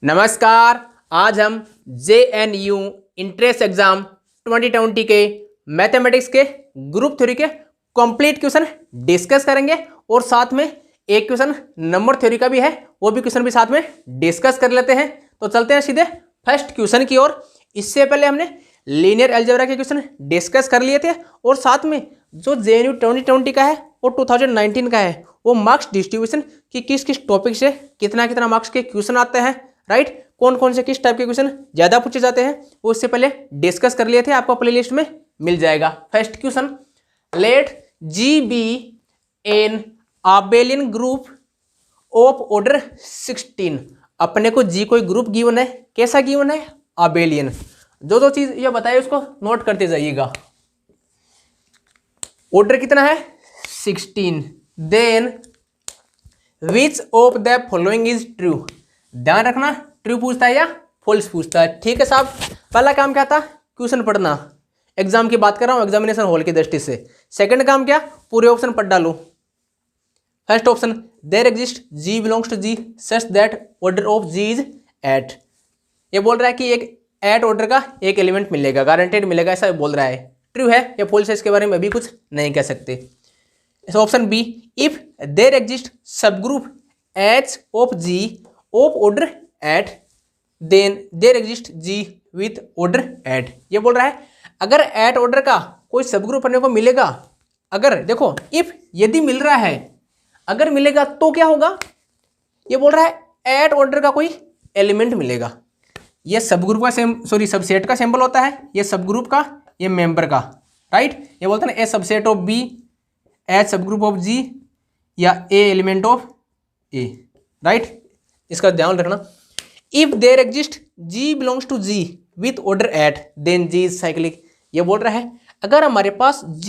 नमस्कार। आज हम JNU इंट्रेंस एग्जाम 2020 के मैथमेटिक्स के ग्रुप थ्योरी के कंप्लीट क्वेश्चन डिस्कस करेंगे और साथ में एक क्वेश्चन नंबर थ्योरी का भी है, वो भी क्वेश्चन भी साथ में डिस्कस कर लेते हैं। तो चलते हैं सीधे फर्स्ट क्वेश्चन की ओर। इससे पहले हमने लीनियर अलजेब्रा के क्वेश्चन डिस्कस कर लिए थे और साथ में जो JNU 2020 का है और 2019 का है वो मार्क्स डिस्ट्रीब्यूशन कि किस किस टॉपिक से कितना कितना मार्क्स के क्वेश्चन आते हैं, राइट, कौन कौन से किस टाइप के क्वेश्चन ज़्यादा पूछे जाते हैं वो इससे पहले डिस्कस कर लिए थे, आपको प्लेलिस्ट में मिल जाएगा। First question, let G be an abelian group of order 16। अपने को G कोई ग्रुप गिवन है, कैसा गिवन है? आबेलियन। जो चीज ये बताए उसको नोट करते जाइएगा। ऑर्डर कितना है? 16। Then which of the following is true. ध्यान रखना, ट्रू पूछता है या फॉल्स पूछता है। ठीक है साहब, पहला काम क्या था? क्वेश्चन पढ़ना। एग्जाम की बात कर रहा हूं, एग्जामिनेशन हॉल की दृष्टि से। सेकंड काम क्या? पूरे ऑप्शन पढ़ डालो। First option, there exist G belongs to G such that order of G is 8। ये बोल रहा है कि एक 8 ऑर्डर का एक एलिमेंट मिलेगा, गारंटेड मिलेगा, ऐसा बोल रहा है। ट्रू है या फॉल्स है इसके बारे में अभी कुछ नहीं कह सकते। Option B, if there exist subgroup H of G of order 8 then there exist G with order 8। ये बोल रहा है अगर 8 ऑर्डर का कोई सब ग्रुप अपने को मिलेगा, अगर देखो इफ यदि मिल रहा है, अगर मिलेगा तो क्या होगा? ये बोल रहा है 8 ऑर्डर का कोई एलिमेंट मिलेगा। ये सब ग्रुप का सबसेट का सिंबल होता है, ये सब ग्रुप का, ये मेंबर का, राइट। ये बोलते हैं ना A subset of B, H subgroup of G या A element of A, right. इसका ध्यान रखना। If there exist G belongs to G with order 8 then G is cyclic. ये बोल रहा है अगर हमारे पास G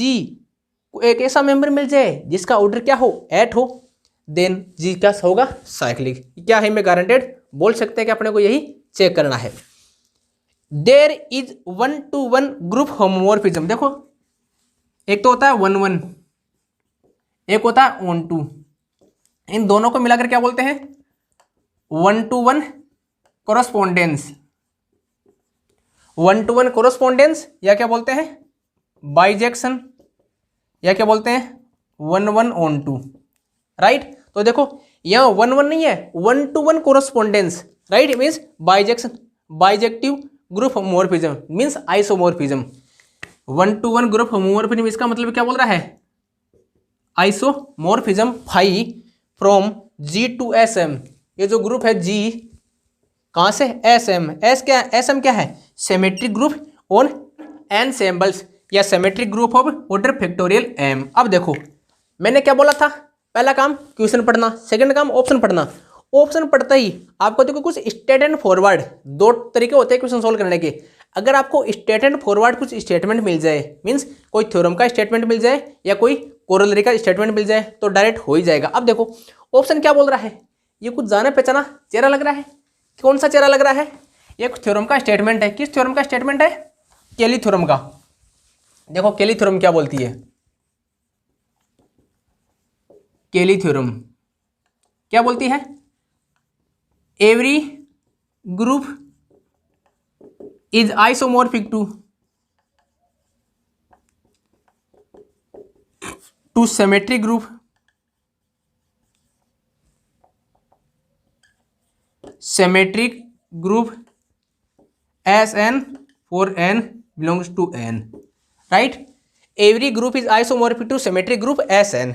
को एक ऐसा मेंबर मिल जाए जिसका ऑर्डर क्या हो? 8 हो, देन G क्या होगा? साइक्लिक। क्या है? मैं गारंटेड बोल सकते हैं कि अपने को यही चेक करना है। There is 1-to-1 group homomorphism. देखो एक तो होता है 1-1, एक होता है 1-2। इन दोनों को मिलाकर क्या बोलते हैं? 1-to-1 correspondence. 1-to-1 कोरस्पोंडेंस या क्या बोलते हैं? बाइजेक्शन, या क्या बोलते हैं? 1-1-on-2, right. तो देखो यहाँ 1-1 नहीं है, 1-to-1 correspondence, right, means bijection, bijective group homomorphism means isomorphism. 1-to-1 group homomorphism, इसका मतलब क्या बोल रहा है? Isomorphism phi from G to SM। ये जो ग्रुप है G कहाँ से? SM। S क्या है? SM क्या है? Symmetric group on n samples या symmetric group of order factorial m। अब देखो मैंने क्या बोला था? पहला काम क्वेश्चन पढ़ना, सेकंड काम ऑप्शन पढ़ना। ऑप्शन पढ़ते ही आपको देखो कुछ स्ट्रेट एंड फॉरवर्ड दो तरीके होते हैं क्वेश्चन सोल्व करने के। अगर आपको स्ट्रेट एंड फॉरवर्ड कुछ स्टेटमेंट मिल जाए, मीन्स कोई थ्योरम का स्टेटमेंट मिल जाए या कोई कोरोलरी का स्टेटमेंट मिल जाए तो डायरेक्ट हो ही जाएगा। अब देखो ऑप्शन क्या बोल रहा है? ये कुछ जाना पहचाना चेहरा लग रहा है। कौन सा चेहरा लग रहा है? एक थ्योरम का स्टेटमेंट है। किस थ्योरम का स्टेटमेंट है? केली थ्योरम का। देखो केली थ्योरम क्या बोलती है? केली थ्योरम क्या बोलती है? Every group is isomorphic to symmetric group SN for n belongs to n, right। Every group is isomorphic to symmetric group SN।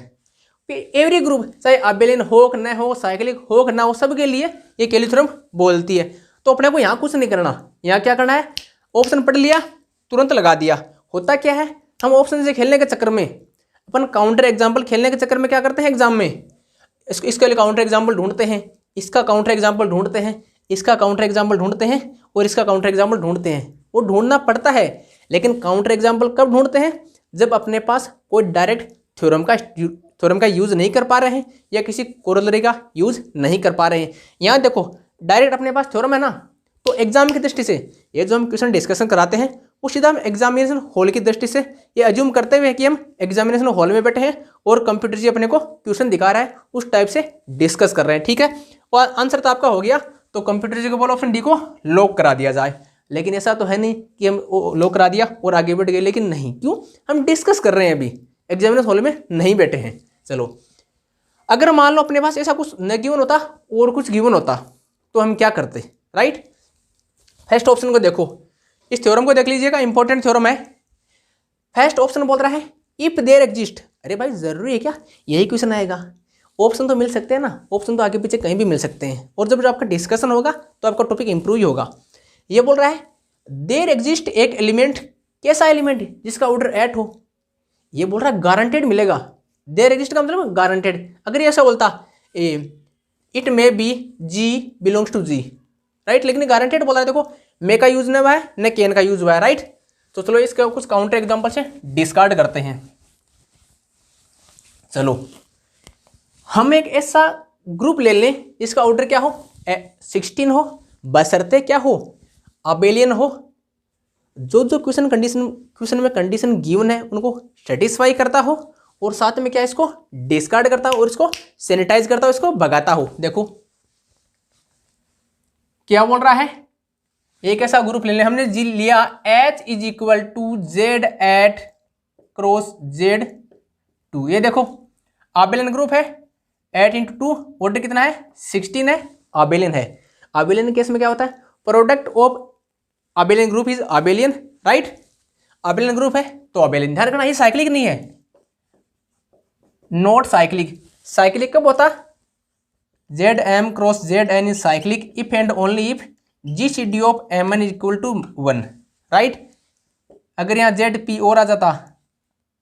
Every group चाहे आबेलियन हो न हो, साइक्लिक हो न हो, सबके लिए ये केली थ्योरम बोलती है। तो अपने को यहाँ कुछ नहीं करना, यहाँ क्या करना है? ऑप्शन पढ़ लिया, तुरंत लगा दिया। होता क्या है, हम ऑप्शन से खेलने के चक्कर में, अपन काउंटर एग्जाम्पल खेलने के चक्कर में क्या करते हैं एग्जाम में? इसके लिए काउंटर एग्जाम्पल ढूंढते हैं, इसका काउंटर एग्जाम्पल ढूंढते हैं, इसका काउंटर एग्जाम्पल ढूंढते हैं और इसका काउंटर एग्जाम्पल ढूंढते हैं। वो ढूंढना पड़ता है, लेकिन काउंटर एग्जाम्पल कब ढूंढते हैं? जब अपने पास कोई डायरेक्ट थ्योरम का यूज नहीं कर पा रहे हैं या किसी कोरोलरी का यूज नहीं कर पा रहे हैं। यहाँ देखो डायरेक्ट अपने पास थ्योरम है ना, तो एग्जाम की दृष्टि से ये जो हम क्वेश्चन डिस्कशन कराते हैं वो सीधा हम एग्जामिनेशन हॉल की दृष्टि से ये अज्यूम करते हुए कि हम एग्जामिनेशन हॉल में बैठे हैं और कंप्यूटर जी अपने को क्वेश्चन दिखा रहा है, उस टाइप से डिस्कस कर रहे हैं। ठीक है, और आंसर तो आपका हो गया तो कंप्यूटर जी को बोलो ऑप्शन डी को लॉक करा दिया जाए। लेकिन ऐसा तो है नहीं कि हम लॉक करा दिया और आगे बढ़ गए, लेकिन नहीं, क्यों, हम डिस्कस कर रहे हैं, अभी एग्जामिनर हॉल में नहीं बैठे हैं। चलो, अगर मान लो अपने पास ऐसा कुछ न गिवन होता और कुछ गिवन होता तो हम क्या करते, राइट। फर्स्ट ऑप्शन को देखो, इस थ्योरम को देख लीजिएगा, इंपॉर्टेंट थ्योरम है। फर्स्ट ऑप्शन बोल रहा है इफ देयर एग्जिस्ट। अरे भाई जरूरी है क्या यही क्वेश्चन आएगा? ऑप्शन तो मिल सकते हैं ना, ऑप्शन तो आगे पीछे कहीं भी मिल सकते हैं, और जब आपका डिस्कशन होगा तो आपका टॉपिक इंप्रूव ही होगा। ये बोल रहा है देयर एग्जिस्ट एक एलिमेंट, कैसा एलिमेंट जिसका ऑर्डर 8 हो। ये बोल रहा है गारंटेड मिलेगा, देयर एग्जिस्ट का मतलब गारंटेड। अगर ये ऐसा बोलता it may be G belongs to G, right, लेकिन गारंटेड बोल रहा है। देखो मे का यूज नहीं हुआ है, न कैन का यूज हुआ है, राइट। तो चलो इसका कुछ काउंटर एग्जांपल से डिस्कार्ड करते हैं। चलो, हम एक ऐसा ग्रुप ले लें जिसका ऑर्डर क्या हो 16 हो, बशर्ते क्या हो अबेलियन हो। जो क्वेश्चन में कंडीशन गिवन है उनको सेटिस्फाई करता हो, और साथ में क्या इसको डिस्कार्ड करता हो और इसको सैनिटाइज करता हो, इसको भगाता हो। देखो क्या बोल रहा है, एक ऐसा ग्रुप ले लें, हमने जी लिया H is equal to Z eight cross Z two. ये देखो आबेलियन ग्रुप है, 8 इंटू 2 ऑर्डर कितना है 16 है, आबेलियन है। आबेलियन केस में क्या होता है, product of abelian group is abelian, right. Abelian group है तो आबेलियन। ध्यान रखना ये साइक्लिक नहीं है, नॉट साइक्लिक। साइक्लिक कब होता, Z M cross Z N is cyclic if and only if G C D of M N is equal to 1, right. अगर यहाँ जेड पी और आ जाता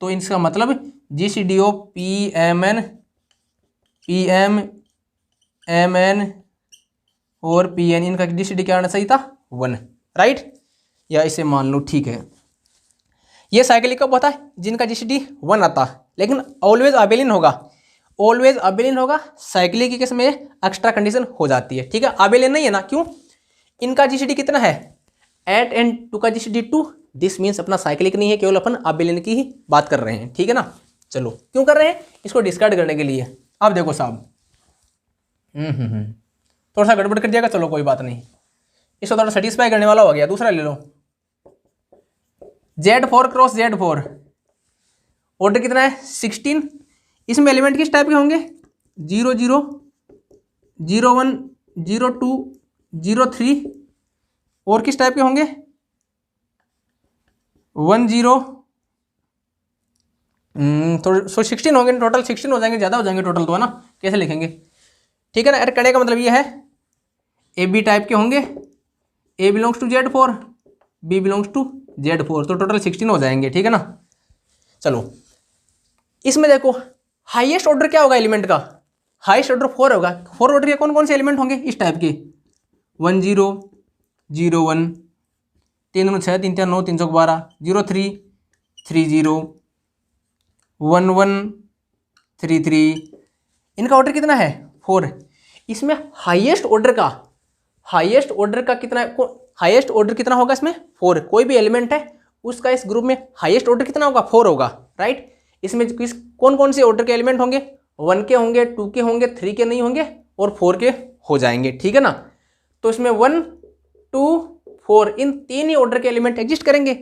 तो इसका मतलब G C D of P M N और पी एन, इनका G C D क्या आना चाहिए था 1, राइट। या इसे मान लो, ठीक है। ये साइक्लिक कब होता है, जिनका जी सी डी 1 आता, लेकिन ऑलवेज अबेलियन होगा, ऑलवेज अबेलियन होगा। साइक्लिक के केस में एक्स्ट्रा कंडीशन हो जाती है, ठीक है। अबेलियन नहीं है ना, क्यों, इनका जी सी डी कितना है 8 एंड 2 का जी सी डी 2, दिस मीन्स अपना साइक्लिक नहीं है, केवल अपन अबेलियन की ही बात कर रहे हैं, ठीक है ना। चलो, क्यों कर रहे हैं, इसको डिस्कार्ड करने के लिए। अब देखो साहब, थोड़ा सा गड़बड़ कर दिया, चलो कोई बात नहीं, इसको थोड़ा सेटिस्फाई करने वाला हो गया। दूसरा ले लो, Z4 क्रॉस Z4, ऑर्डर कितना है 16। इसमें एलिमेंट किस टाइप के होंगे 0 0 0 1 0 2 0 3, और किस टाइप के होंगे 1 0, तो 16 होंगे टोटल, 16 हो जाएंगे, ज़्यादा हो जाएंगे टोटल तो, है ना। कैसे लिखेंगे, ठीक है ना। अरे करने का मतलब ये है ए बी टाइप के होंगे, A belongs to Z4, B belongs to Z4, तो टोटल 16 हो जाएंगे, ठीक है ना। चलो, इसमें देखो हाईएस्ट ऑर्डर क्या होगा एलिमेंट का, हाईएस्ट ऑर्डर 4 होगा। 4 ऑर्डर के कौन कौन से एलिमेंट होंगे इस टाइप के 1 0 0 1, 3 9 6 3 3 9 3 12, 0 3 3 0 1 1 3 3, इनका ऑर्डर कितना है 4। इसमें हाईएस्ट ऑर्डर का कितना होगा इसमें 4। कोई भी एलिमेंट है उसका इस ग्रुप में हाईएस्ट ऑर्डर कितना होगा 4 होगा, राइट। इसमें कौन कौन से ऑर्डर के एलिमेंट होंगे 1 के होंगे, 2 के होंगे, 3 के नहीं होंगे, और 4 के हो जाएंगे, ठीक है ना। तो इसमें 1 2 4 इन 3 ही ऑर्डर के एलिमेंट एग्जिस्ट करेंगे,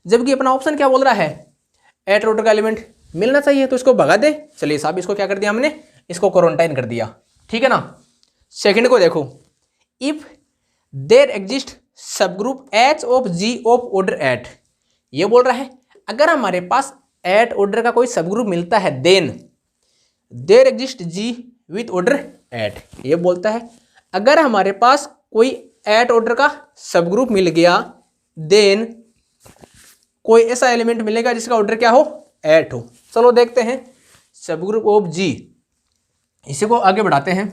जबकि अपना ऑप्शन क्या बोल रहा है 8 ऑर्डर का एलिमेंट मिलना चाहिए, तो इसको भगा दे। चलिए साहब, इसको क्या कर दिया हमने, इसको क्वारंटाइन कर दिया, ठीक है ना। सेकंड को देखो, if there exist subgroup H of G of order 8। ये बोल रहा है अगर हमारे पास 8 ऑर्डर का कोई सब ग्रुप मिलता है, then there exist G with order 8। ये बोलता है अगर हमारे पास कोई 8 ऑर्डर का सब ग्रुप मिल गया, देन कोई ऐसा एलिमेंट मिलेगा जिसका ऑर्डर क्या हो 8 हो। चलो देखते हैं सब ग्रुप ऑफ जी, इसी को आगे बढ़ाते हैं।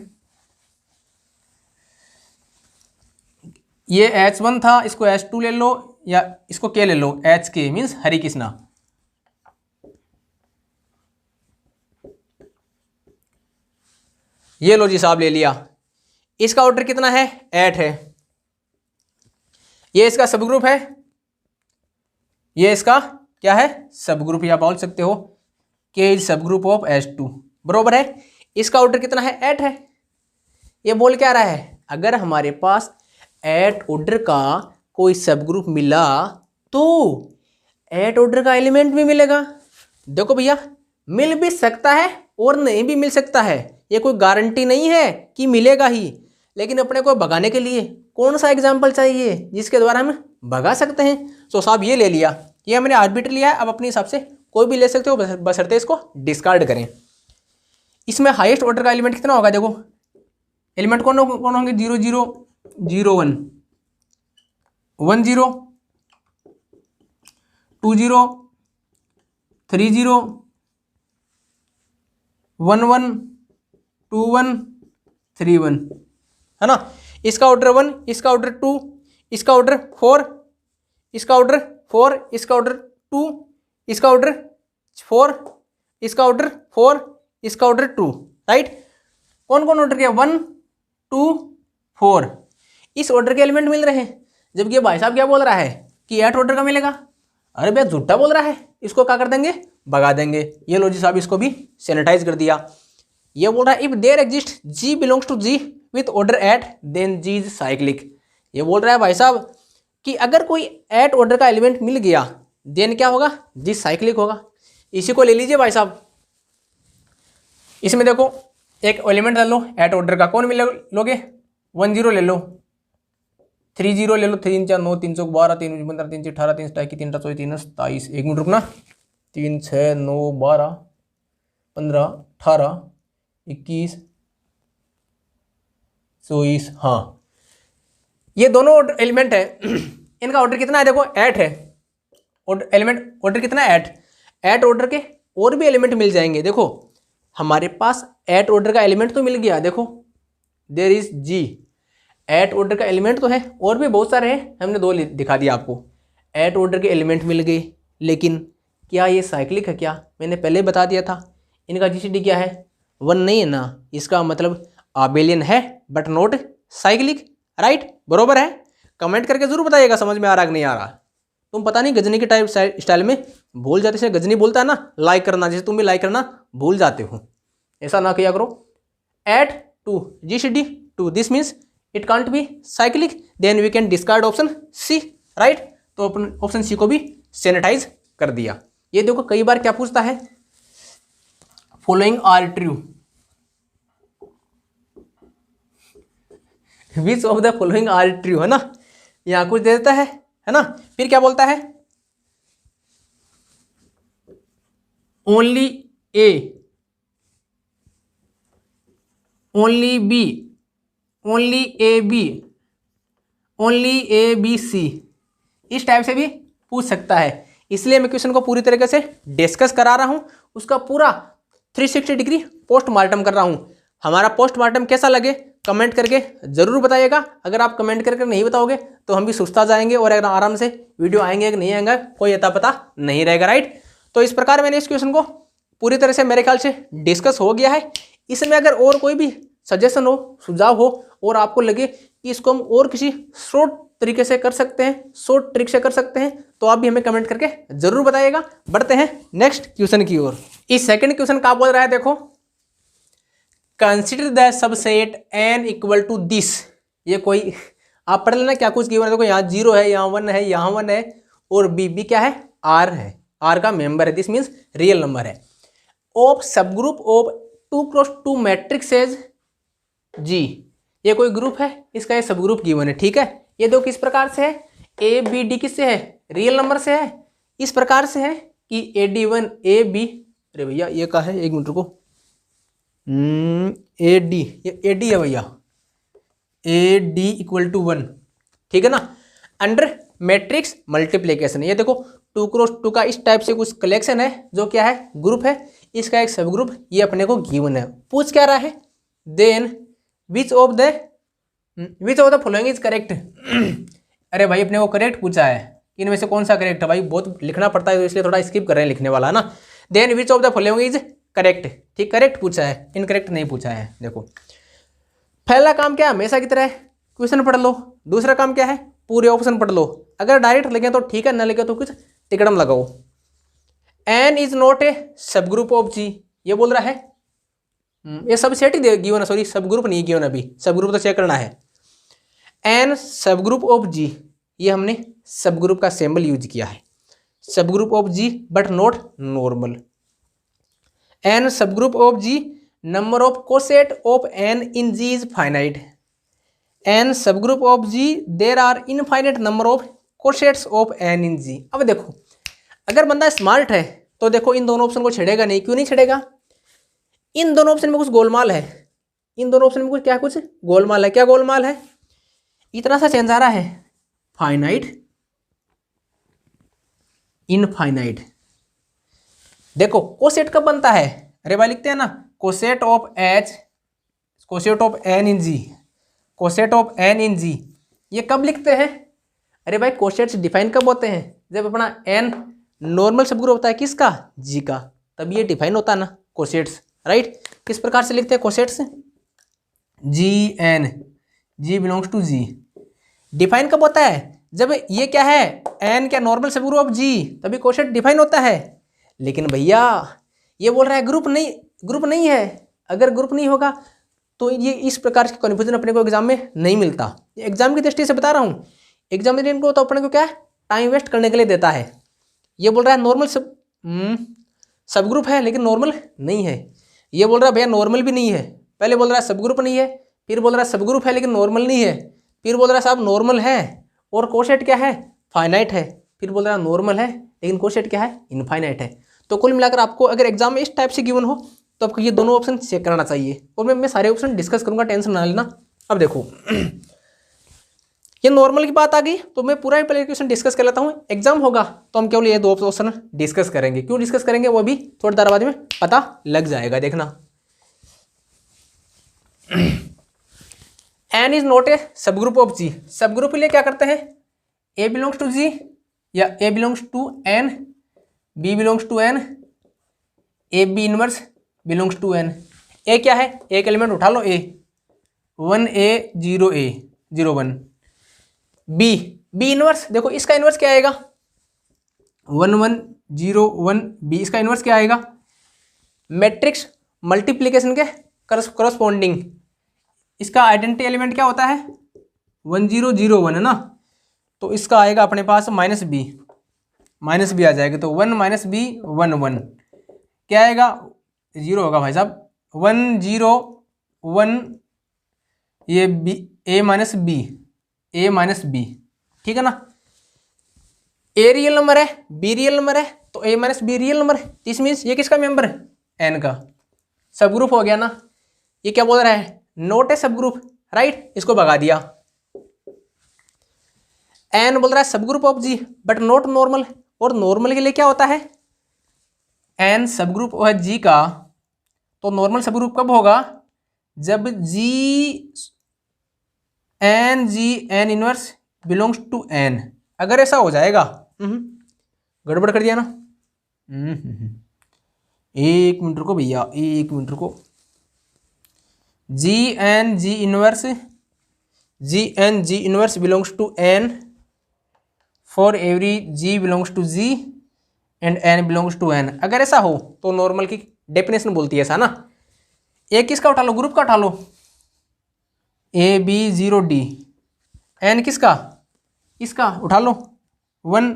ये H1 था, इसको H2 ले लो, या इसको क्या ले लो HK मीन्स हरि कृष्णा। ये लो जी साहब, ले लिया। इसका ऑर्डर कितना है 8 है, ये इसका सब ग्रुप है, ये इसका क्या है सब ग्रुप, या बोल सकते हो K इज सब ग्रुप ऑफ H2, बरोबर है। इसका ऑर्डर कितना है 8 है। ये बोल क्या रहा है अगर हमारे पास एट ऑर्डर का कोई सब ग्रुप मिला तो एट ऑर्डर का एलिमेंट भी मिलेगा। देखो भैया, मिल भी सकता है और नहीं भी मिल सकता है, ये कोई गारंटी नहीं है कि मिलेगा ही। लेकिन अपने को भगाने के लिए कौन सा एग्जाम्पल चाहिए जिसके द्वारा हम भगा सकते हैं। तो साहब ये ले लिया, ये हमने आर्बिटर लिया है। अब अपने हिसाब से कोई भी ले सकते हो, बशर्ते इसको डिस्कार्ड करें। इसमें हाईएस्ट ऑर्डर का एलिमेंट कितना होगा? देखो एलिमेंट कौन कौन होंगे? 0 0 0 1 1 0 2 0 3 0 1 1 2 1 3 1, है ना। इसका ऑर्डर 1, इसका ऑर्डर 2, इसका ऑर्डर 4, इसका ऑर्डर 4, इसका ऑर्डर 2, इसका ऑर्डर 4, इसका ऑर्डर 4, इसका ऑर्डर 2, राइट। कौन कौन ऑर्डर किया? 1 2 4। इस ऑर्डर के एलिमेंट मिल रहे हैं, जबकि भाई साहब क्या बोल रहा है कि 8 ऑर्डर का मिलेगा। अरे भैया झूठा बोल रहा है, इसको क्या कर देंगे? भगा देंगे। ये लो जी साहब, इसको भी सैनिटाइज कर दिया। ये बोल रहा है if there exist G belongs to G with order eight then G is cyclic. ये बोल रहा है भाई साहब कि अगर कोई एट ऑर्डर का एलिमेंट मिल गया देन क्या होगा? जी साइक्लिक होगा। इसी को ले लीजिए भाई साहब। इसमें देखो एक एलिमेंट ले लो एट ऑर्डर का, कौन मिले लोगे? 1 0 ले लो, 3 0 ले लो, 3 4 9 3 12 3 15 3 18 3 21 3 24 3 27। एक मिनट रुकना, 3 6 9 12 15 18 21 24। हाँ, ये दोनों एलिमेंट है, इनका ऑर्डर कितना है? देखो 8 है। एलिमेंट ऑर्डर कितना है? 8। 8 ऑर्डर के और भी एलिमेंट मिल जाएंगे। देखो हमारे पास 8 ऑर्डर का एलिमेंट तो मिल गया। देखो देयर इज जी, 8 ऑर्डर का एलिमेंट तो है, और भी बहुत सारे हैं, हमने 2 दिखा दिया आपको। 8 ऑर्डर के एलिमेंट मिल गए, लेकिन क्या ये साइक्लिक है? क्या मैंने पहले बता दिया था, इनका जीसीडी क्या है? 1 नहीं है ना। इसका मतलब आबेलियन है बट नॉट साइक्लिक, राइट। बरोबर है। कमेंट करके जरूर बताइएगा समझ में आ रहा कि नहीं आ रहा। तुम पता नहीं गजनी के टाइप स्टाइल में भूल जाते, जैसे गजनी बोलता है ना लाइक करना, जैसे तुम भी लाइक करना भूल जाते हो, ऐसा ना किया करो। Eight 2 GCD 2, this means it can't be cyclic, then we can discard option C, right. तो अपन ऑप्शन सी को भी सैनिटाइज कर दिया। ये देखो कई बार क्या पूछता है, following are true, which of the following are true, है ना। यहां कुछ दे देता है ना। फिर क्या बोलता है? Only A, only B, only A B, only A B C, इस टाइप से भी पूछ सकता है। इसलिए मैं क्वेश्चन को पूरी तरीके से डिस्कस करा रहा हूं, उसका पूरा 360 डिग्री पोस्टमार्टम कर रहा हूं। हमारा पोस्टमार्टम कैसा लगे कमेंट करके जरूर बताइएगा। अगर आप कमेंट करके नहीं बताओगे तो हम भी सुस्ता जाएंगे और अगर आराम से वीडियो आएंगे कि नहीं आएंगे कोई अता पता नहीं रहेगा, राइट। तो इस प्रकार मैंने इस क्वेश्चन को पूरी तरह से मेरे ख्याल से डिस्कस हो गया है। इसमें अगर और कोई भी सजेशन हो, सुझाव हो और आपको लगे कि इसको हम और किसी शॉर्ट तरीके से कर सकते हैं, शॉर्ट ट्रिक से कर सकते हैं, तो आप भी हमें कमेंट करके जरूर बताइएगा। बढ़ते हैं नेक्स्ट क्वेश्चन की ओर। इस सेकंड क्वेश्चन क्या बोल रहा है? देखो, consider the subset n equal to this. ये कोई आप पढ़ लेना क्या कुछ गिवन है। देखो यहाँ 0 है, यहाँ 1 है, यहाँ 1 है और b क्या है? r है, r का मेंबर है, दिस मीन्स रियल नंबर है। Of subgroup of 2x2 matrix as g। ये कोई ग्रुप है, इसका ये सब ग्रुप गिवन है, ठीक है। ये दो किस प्रकार से है? ए बी डी किससे है? रियल नंबर से है। इस प्रकार से है कि AD1 AB, अरे भैया ये का है, एक मिनट रुको, AD, ये AD है भैया, AD इक्वल टू 1, ठीक है ना। अंडर मैट्रिक्स मल्टीप्लीकेशन, ये देखो 2x2 का इस टाइप से कुछ कलेक्शन है जो क्या है? ग्रुप है, इसका एक सब ग्रुप ये अपने को गिवन है। पूछ क्या रहा है? Then which of the following is correct. अरे भाई अपने को करेक्ट पूछा है, इनमें से कौन सा करेक्ट है? भाई बहुत लिखना पड़ता है तो इसलिए थोड़ा स्किप कर रहे हैं लिखने वाला, है ना। Then which of the following is correct, ठीक, करेक्ट पूछा है, इनकरेक्ट नहीं पूछा है। देखो पहला काम क्या है? हमेशा की तरह क्वेश्चन पढ़ लो। दूसरा काम क्या है? पूरे ऑप्शन पढ़ लो। अगर डायरेक्ट लिखे तो ठीक है, ना लिखे तो कुछ टिकड़म लगाओ। एन इज नॉट ए सब ग्रुप ऑफ जी, ये बोल रहा है। ये सब सेट ही गिवन है, सॉरी सब ग्रुप नहीं गिवन अभी, सब ग्रुप तो चेक करना है। एन सब ग्रुप ऑफ जी, ये हमने सब ग्रुप का सिंबल यूज किया है, subgroup of G but not normal. N subgroup of G, number of coset of N in G is finite. N subgroup of G, there are infinite number of cosets of N in G. अब देखो अगर बंदा smart है तो देखो इन दोनों option को छेड़ेगा नहीं, क्यों नहीं छेड़ेगा? इन दोनों ऑप्शन में कुछ गोलमाल है, इन दोनों ऑप्शन में कुछ क्या, कुछ गोलमाल है। क्या गोलमाल है? इतना सा चेंज आ रहा है, फाइनाइट इनफाइनाइट। देखो कोसेट कब बनता है? अरे भाई लिखते हैं ना, coset of H, coset of N in G, coset of N in G, ये कब लिखते हैं? अरे भाई कोसेट्स डिफाइन कब होते हैं? जब अपना एन नॉर्मल सब ग्रुप होता है किसका? जी का, तब ये डिफाइन होता है ना कोसेट्स, राइट। किस प्रकार से लिखते हैं cosets? G N, G belongs to G. Define कब होता है? जब ये क्या है, एन क्या नॉर्मल सब ग्रुप ऑफ जी, तभी कोसेट डिफाइन होता है। लेकिन भैया ये बोल रहा है ग्रुप नहीं, ग्रुप नहीं है। अगर ग्रुप नहीं होगा तो ये इस प्रकार के कन्फ्यूजन अपने को एग्जाम में नहीं मिलता। एग्जाम की दृष्टि से बता रहा हूँ, एग्जाम में को तो अपने को क्या है, टाइम वेस्ट करने के लिए देता है। ये बोल रहा है नॉर्मल सब ग्रुप है लेकिन नॉर्मल नहीं है। ये बोल रहा है भैया नॉर्मल भी नहीं है, पहले बोल रहा है सब ग्रुप नहीं है, फिर बोल रहा है सब ग्रुप है लेकिन नॉर्मल नहीं है, फिर बोल रहा है साहब नॉर्मल है और कोसेट क्या है, फाइनाइट है, फिर बोल रहा है नॉर्मल है लेकिन कोसेट क्या है, इनफाइनाइट है। तो कुल मिलाकर आपको अगर एग्जाम में इस टाइप से गिवन हो तो आपको ये दोनों ऑप्शन चेक कराना चाहिए, और मैं सारे ऑप्शन डिस्कस करूंगा, टेंशन ना लेना। अब देखो ये नॉर्मल की बात आ गई तो मैं पूरा पहले क्वेश्चन डिस्कस कर लेता हूँ। एग्जाम होगा तो हम केवल ये दो ऑप्शन डिस्कस करेंगे। क्यों डिस्कस करेंगे वो भी थोड़ी देर बाद में पता लग जाएगा, देखना। एन इज नॉट ए सब ग्रुप ऑफ जी। सब ग्रुप के लिए क्या करते हैं, ए बिलोंग्स टू जी या A belongs to N, B belongs to N, A B inverse belongs to N. A क्या है, एक एलिमेंट उठा लो, A 1 a 0 a 0 1। B, B inverse, देखो इसका इनवर्स क्या आएगा, 1 1 0 1 बी, इसका इनवर्स क्या आएगा, मैट्रिक्स मल्टीप्लीकेशन के करस्पॉन्डिंग। इसका आइडेंटिटी एलिमेंट क्या होता है, 1 0 0 1 है ना, तो इसका आएगा अपने पास माइनस बी आ जाएगा, तो 1 माइनस बी 1 1 क्या आएगा, 0 होगा भाई साहब, 1 0 1 ये बी, ए माइनस बी, ठीक है ना। ए रियल नंबर है, बी रियल नंबर है, तो ए माइनस बी रियल नंबर है। दिस मीन्स ये किसका मेंबर है, एन का। सब ग्रुप हो गया ना। ये क्या बोल रहा है, नोट ए सब ग्रुप, राइट, इसको भगा दिया। एन बोल रहा है subgroup of G but not normal, और नॉर्मल के लिए क्या होता है, एन सब ग्रुप है जी का, तो नॉर्मल सब ग्रुप कब होगा, जब G N inverse belongs to N. अगर ऐसा हो जाएगा, गड़बड़ कर दिया ना, एक मिनट रुको भैया, एक मिनट रुको। G N G inverse belongs to N for every G belongs to G and N belongs to N. अगर ऐसा हो तो नॉर्मल की डेफिनेशन बोलती है ऐसा ना। एक किसका उठा लो, ग्रुप का उठा लो, ए बी 0 डी, एन किसका, इसका उठा लो, 1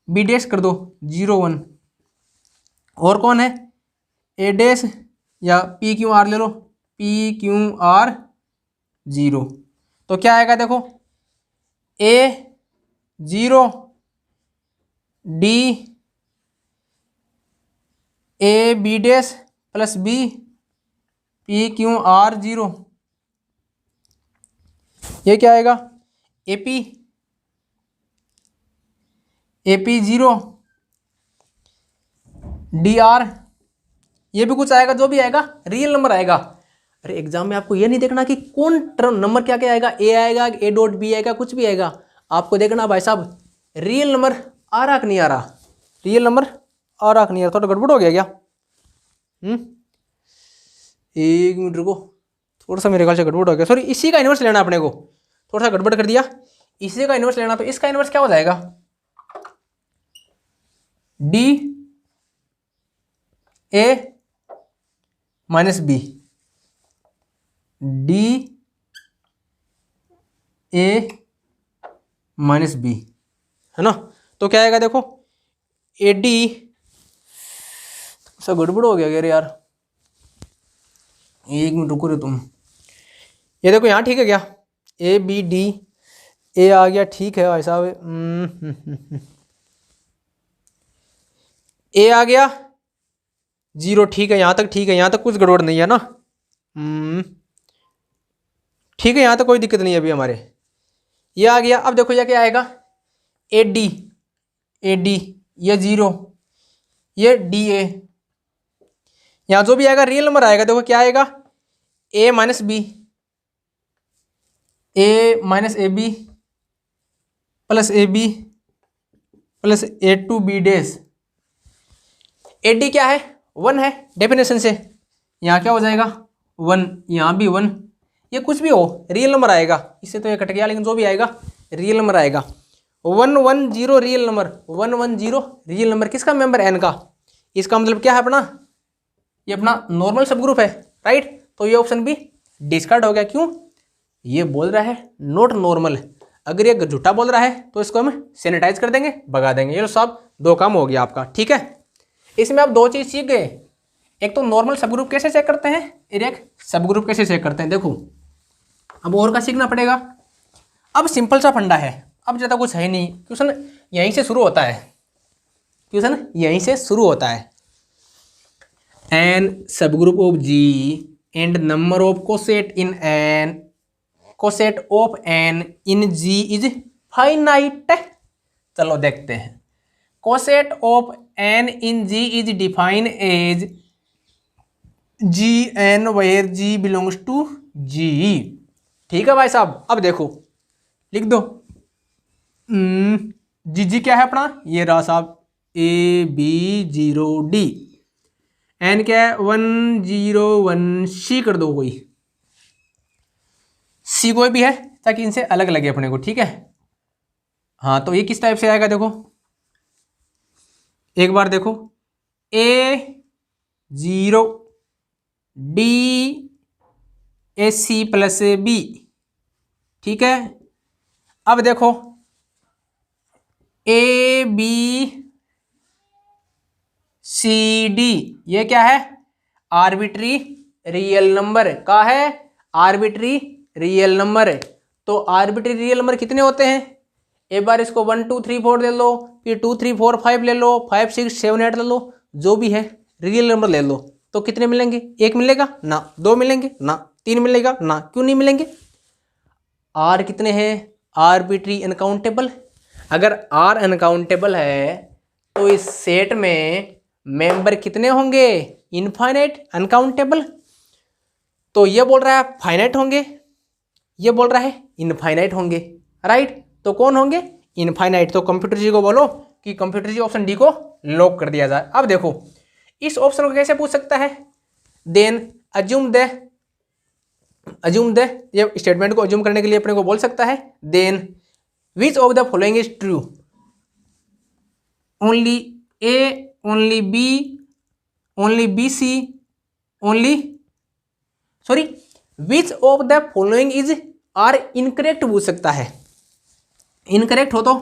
बी डैश कर दो 0 1, और कौन है, ए डैश या पी क्यू आर ले लो, पी क्यू आर 0। तो क्या आएगा देखो, A 0 D A B dash plus B P Q R 0, ये क्या आएगा, एपी 0 डी आर, ये भी कुछ आएगा, जो भी आएगा रियल नंबर आएगा। अरे एग्जाम में आपको ये नहीं देखना कि कौन टर्म नंबर क्या क्या आएगा, ए आएगा, ए डॉट बी आएगा, कुछ भी आएगा, आपको देखना भाई साहब रियल नंबर आ रहा कि नहीं आ रहा, रियल नंबर आ रहा कि नहीं आ रहा। थोड़ा गड़बड़ हो गया क्या, एक मिनट रुको, थोड़ा सा मेरे ख्याल से गड़बड़ हो गया, सॉरी। इसी का इनवर्स लेना अपने को, थोड़ा सा गड़बड़ कर दिया, इसी का इनवर्स लेना, तो इसका इनवर्स क्या हो जाएगा, D A minus B, D A minus B, है ना। तो क्या आएगा देखो, ए डी, सब गड़बड़ हो गया यार, 1 मिनट रुको रे तुम। ये देखो यहाँ ठीक है क्या, ए बी डी, ए आ गया, ठीक है भाई साहब, ए आ गया 0, ठीक है यहाँ तक, ठीक है यहाँ तक कुछ गड़बड़ नहीं है ना, ठीक है यहाँ तक कोई दिक्कत नहीं है अभी हमारे, ये आ गया। अब देखो ये क्या आएगा, ए डी, ए डी ये 0, ये डी ए, यहाँ जो भी आएगा रियल नंबर आएगा, देखो क्या आएगा, A minus B, A minus A B plus A B plus A two B डेस। ए डी क्या है, 1 है डेफिनेशन से, यहाँ क्या हो जाएगा 1, यहाँ भी 1, ये कुछ भी हो रियल नंबर आएगा, इससे तो ये कट गया, लेकिन जो भी आएगा रियल नंबर आएगा। 110 रियल नंबर, 110 रियल नंबर किसका, मेंबर एन का। इसका मतलब क्या है अपना, ये अपना नॉर्मल सब ग्रुप है, राइट। तो ये ऑप्शन भी डिस्कार्ड हो गया, क्यों, ये बोल रहा है नॉट नॉर्मल। अगर ये झूठा बोल रहा है तो इसको हम सैनिटाइज कर देंगे, भगा देंगे। ये सब 2 काम हो गया आपका, ठीक है। इसमें आप 2 चीज़ सीख गए, एक तो नॉर्मल सब ग्रुप कैसे चेक करते हैं, एक सब ग्रुप कैसे चेक करते हैं। देखो अब और का सीखना पड़ेगा। अब सिंपल सा फंडा है, अब ज़्यादा कुछ है नहीं, क्वेश्चन यहीं से शुरू होता है, क्वेश्चन यहीं से शुरू होता है। N subgroup of G and number of coset in N, coset of N in G is finite. चलो देखते हैं, coset of N in G is define as G N where G belongs to G, ठीक है भाई साहब। अब देखो लिख दो, जी जी क्या है अपना, ये रहा साहब, ए बी 0 डी, एन क्या है 101, सी कर दो कोई, सी कोई भी है ताकि इनसे अलग लगे अपने को, ठीक है। हाँ तो ये किस टाइप से आएगा, देखो एक बार देखो, A 0 D A C plus B, ठीक है। अब देखो ए बी सी डी, ये क्या है, आर्बिट्री रियल नंबर का है, आर्बिट्री रियल नंबर। तो आर्बिट्री रियल नंबर कितने होते हैं, एक बार इसको 1 2 3 4 ले लो, फिर 2 3 4 5 ले लो, 5 6 7 8 ले लो, जो भी है रियल नंबर ले लो। तो कितने मिलेंगे, 1 मिलेगा ना, 2 मिलेंगे ना, 3 मिलेगा ना, क्यों नहीं मिलेंगे। आर कितने हैं, आर्बिट्री अनकाउंटेबल। अगर आर अनकाउंटेबल है तो इस सेट में मेंबर कितने होंगे, इनफाइनाइट अनकाउंटेबल। तो ये बोल रहा है फाइनाइट होंगे, ये बोल रहा है इनफाइनाइट होंगे, राइट। तो कौन होंगे, इनफाइनाइट। तो कंप्यूटर जी को बोलो कि कंप्यूटर जी ऑप्शन डी को लॉक कर दिया जाए। अब देखो इस ऑप्शन को कैसे पूछ सकता है, देन अज्यूम दे, ये स्टेटमेंट को अज्यूम करने के लिए अपने को बोल सकता है, then which of the following is true, only A, only B, only B C, only sorry which of the following is are incorrect पूछ सकता है। इनकरेक्ट हो तो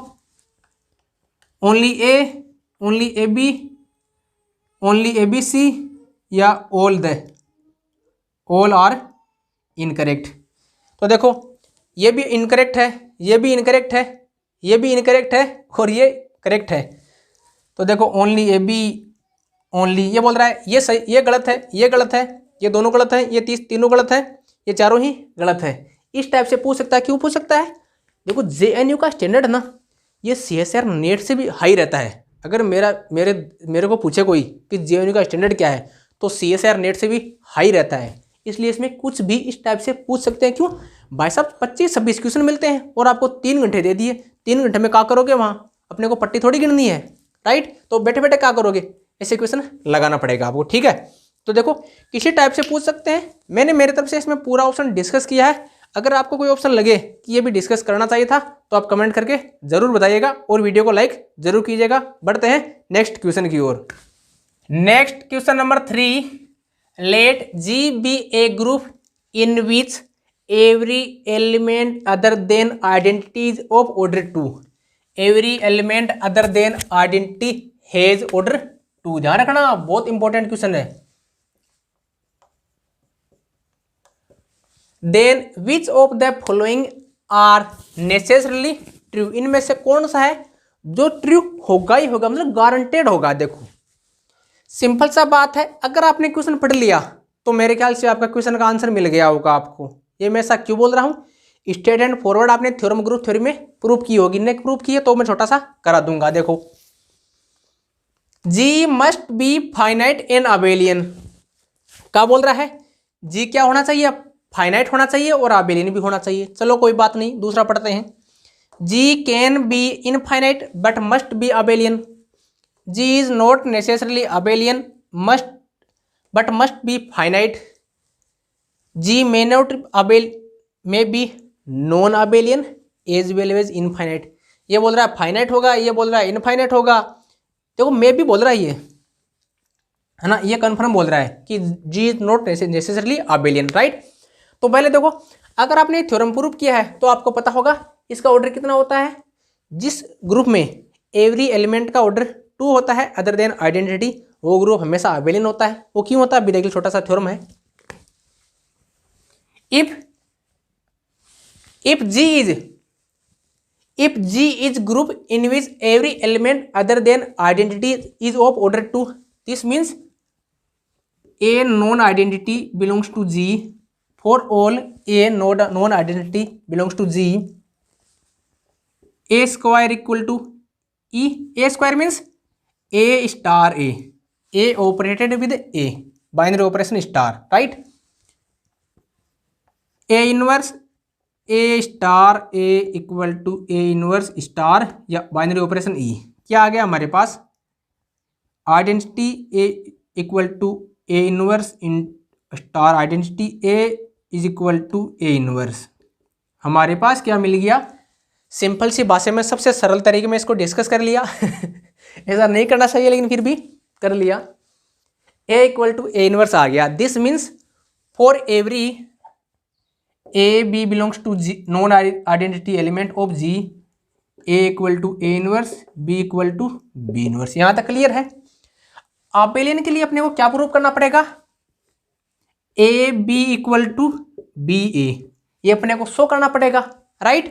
only A, only A B, only A B C, या all are incorrect. तो देखो ये भी इनकरेक्ट है, ये भी इनकरेक्ट है, ये भी इनकरेक्ट है, और ये करेक्ट है। तो देखो ओनली ए बी, ओनली ये बोल रहा है ये सही, ये गलत है, ये गलत है, ये दोनों गलत है, ये तीनों गलत है, ये चारों ही गलत है। इस टाइप से पूछ सकता है। क्यों पूछ सकता है, देखो जेएनयू का स्टैंडर्ड ना ये सीएसआर नेट से भी हाई रहता है। अगर मेरे को पूछे कोई कि जेएनयू का स्टैंडर्ड क्या है, तो सीएसआर नेट से भी हाई रहता है। इसलिए इसमें कुछ भी इस टाइप से पूछ सकते हैं। क्यों भाई साहब 25-26 क्वेश्चन मिलते हैं और आपको 3 घंटे दे दिए, 3 घंटे में क्या करोगे, वहाँ अपने को पट्टी थोड़ी गिननी है, राइट। तो बैठे बैठे क्या करोगे, ऐसे क्वेश्चन लगाना पड़ेगा आपको, ठीक है। तो देखो किसी टाइप से पूछ सकते हैं। मैंने मेरे तरफ से इसमें पूरा ऑप्शन डिस्कस किया है। अगर आपको कोई ऑप्शन लगे कि ये भी डिस्कस करना चाहिए था तो आप कमेंट करके जरूर बताइएगा और वीडियो को लाइक जरूर कीजिएगा। बढ़ते हैं नेक्स्ट क्वेश्चन की ओर। Next question number 3, let G be a group in which every element other than identities of order 2, every element other than identity has order 2। ध्यान रखना, बहुत इंपॉर्टेंट क्वेश्चन है। Then which of the following are necessarily true, इनमें से कौन सा है जो ट्रू होगा ही होगा, मतलब गारंटेड होगा। देखो सिंपल सा बात है, अगर आपने क्वेश्चन पढ़ लिया तो मेरे ख्याल से आपका क्वेश्चन का आंसर मिल गया होगा आपको। ये मैं ऐसा क्यों बोल रहा हूँ, स्ट्रेट एंड फॉरवर्ड आपने थ्योरम ग्रुप थ्योरी में प्रूव की होगी, ने प्रूव की है तो मैं छोटा सा करा दूंगा। देखो G must be finite and abelian, क्या बोल रहा है, जी क्या होना चाहिए, फाइनाइट होना चाहिए और अबेलियन भी होना चाहिए। चलो कोई बात नहीं, दूसरा पढ़ते हैं। G can be infinite but must be abelian, G is not necessarily abelian must but must be finite, G may not abel may be non abelian as well as infinite. ये बोल रहा है फाइनाइट होगा, ये बोल रहा है infinite होगा। देखो मे भी बोल रहा है ये, है ना, ये कंफर्म बोल रहा है कि G is not necessarily abelian, right. तो पहले देखो, अगर आपने थ्योरम प्रूव किया है तो आपको पता होगा इसका ऑर्डर कितना होता है। जिस ग्रुप में एवरी एलिमेंट का ऑर्डर 2 होता है अदर देन आइडेंटिटी, वो ग्रुप हमेशा अबेलियन होता है। वो क्यों होता है अभी देख लो, छोटा सा थ्योरम है। If G is group in which every element other than identity is of order 2, this means A non identity belongs to G for all a non identity belongs to G, a square equal to E, a square means a star a operated with a binary operation star, right, a inverse a star a equal to a inverse star या binary operation E। क्या आ गया हमारे पास, identity a equal to a inverse in star identity a is equal to A inverse. हमारे पास क्या मिल गया, सिंपल सी भाषा में सबसे सरल तरीके में इसको डिस्कस कर लिया ऐसा नहीं करना चाहिए लेकिन फिर भी कर लिया। A equal to A inverse आ गया, this means for every A B belongs to G non identity element of G, A equal to A inverse B equal to B inverse. यहाँ तक क्लियर है। अबेलियन के लिए अपने को क्या प्रूव करना पड़ेगा, A B equal to B A, ये अपने को शो करना पड़ेगा, राइट।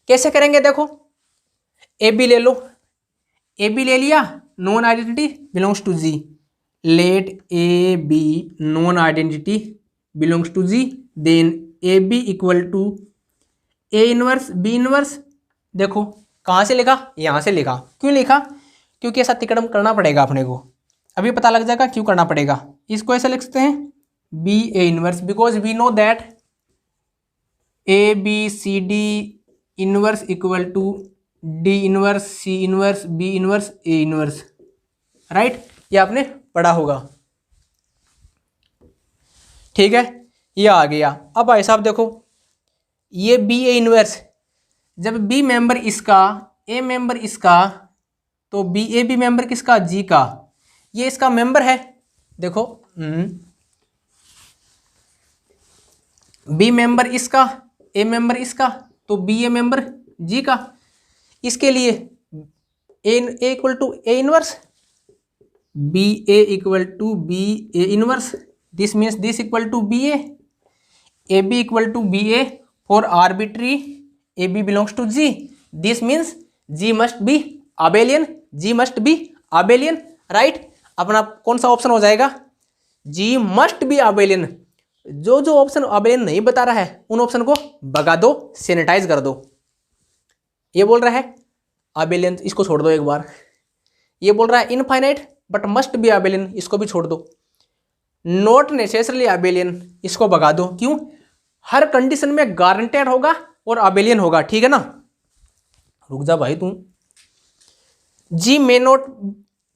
कैसे करेंगे, देखो ए बी ले लो, ए बी ले लिया, non identity belongs to G, let A B non identity belongs to G, then A B equal to A inverse B inverse. देखो कहाँ से लिखा, यहाँ से लिखा। क्यों लिखा, क्योंकि ऐसा तिकड़म करना पड़ेगा अपने को, अभी पता लग जाएगा क्यों करना पड़ेगा। इसको ऐसे लिख सकते हैं B A inverse, because we know that A B C D inverse equal to D inverse C inverse B inverse A inverse, right. ये आपने पढ़ा होगा, ठीक है, ये आ गया। अब भाई साहब देखो, ये बी ए इनवर्स, जब बी मेंबर इसका ए मेंबर इसका, तो बी ए बी मेंबर किसका, जी का, ये इसका मेंबर है। देखो बी मेंबर इसका, ए मेंबर इसका, तो बी ए मेंबर जी का। इसके लिए A equal to A inverse, B A equal to B A inverse, this means this equal to B A B equal to B A for arbitrary A B belongs to G, this means G must be abelian, G must be abelian, right. अपना कौन सा option हो जाएगा, जी must be abelian. जो जो option abelian नहीं बता रहा है उन ऑप्शन को भगा दो, सैनिटाइज कर दो। ये बोल रहा है अबेलियन, इसको छोड़ दो एक बार। ये बोल रहा है infinite but must be abelian, इसको भी छोड़ दो। नॉट नेसेसरली अबेलियन, इसको भगा दो। क्यों, हर कंडीशन में गारंटेड होगा और अबेलियन होगा, ठीक है ना। रुक जा भाई तू। G may not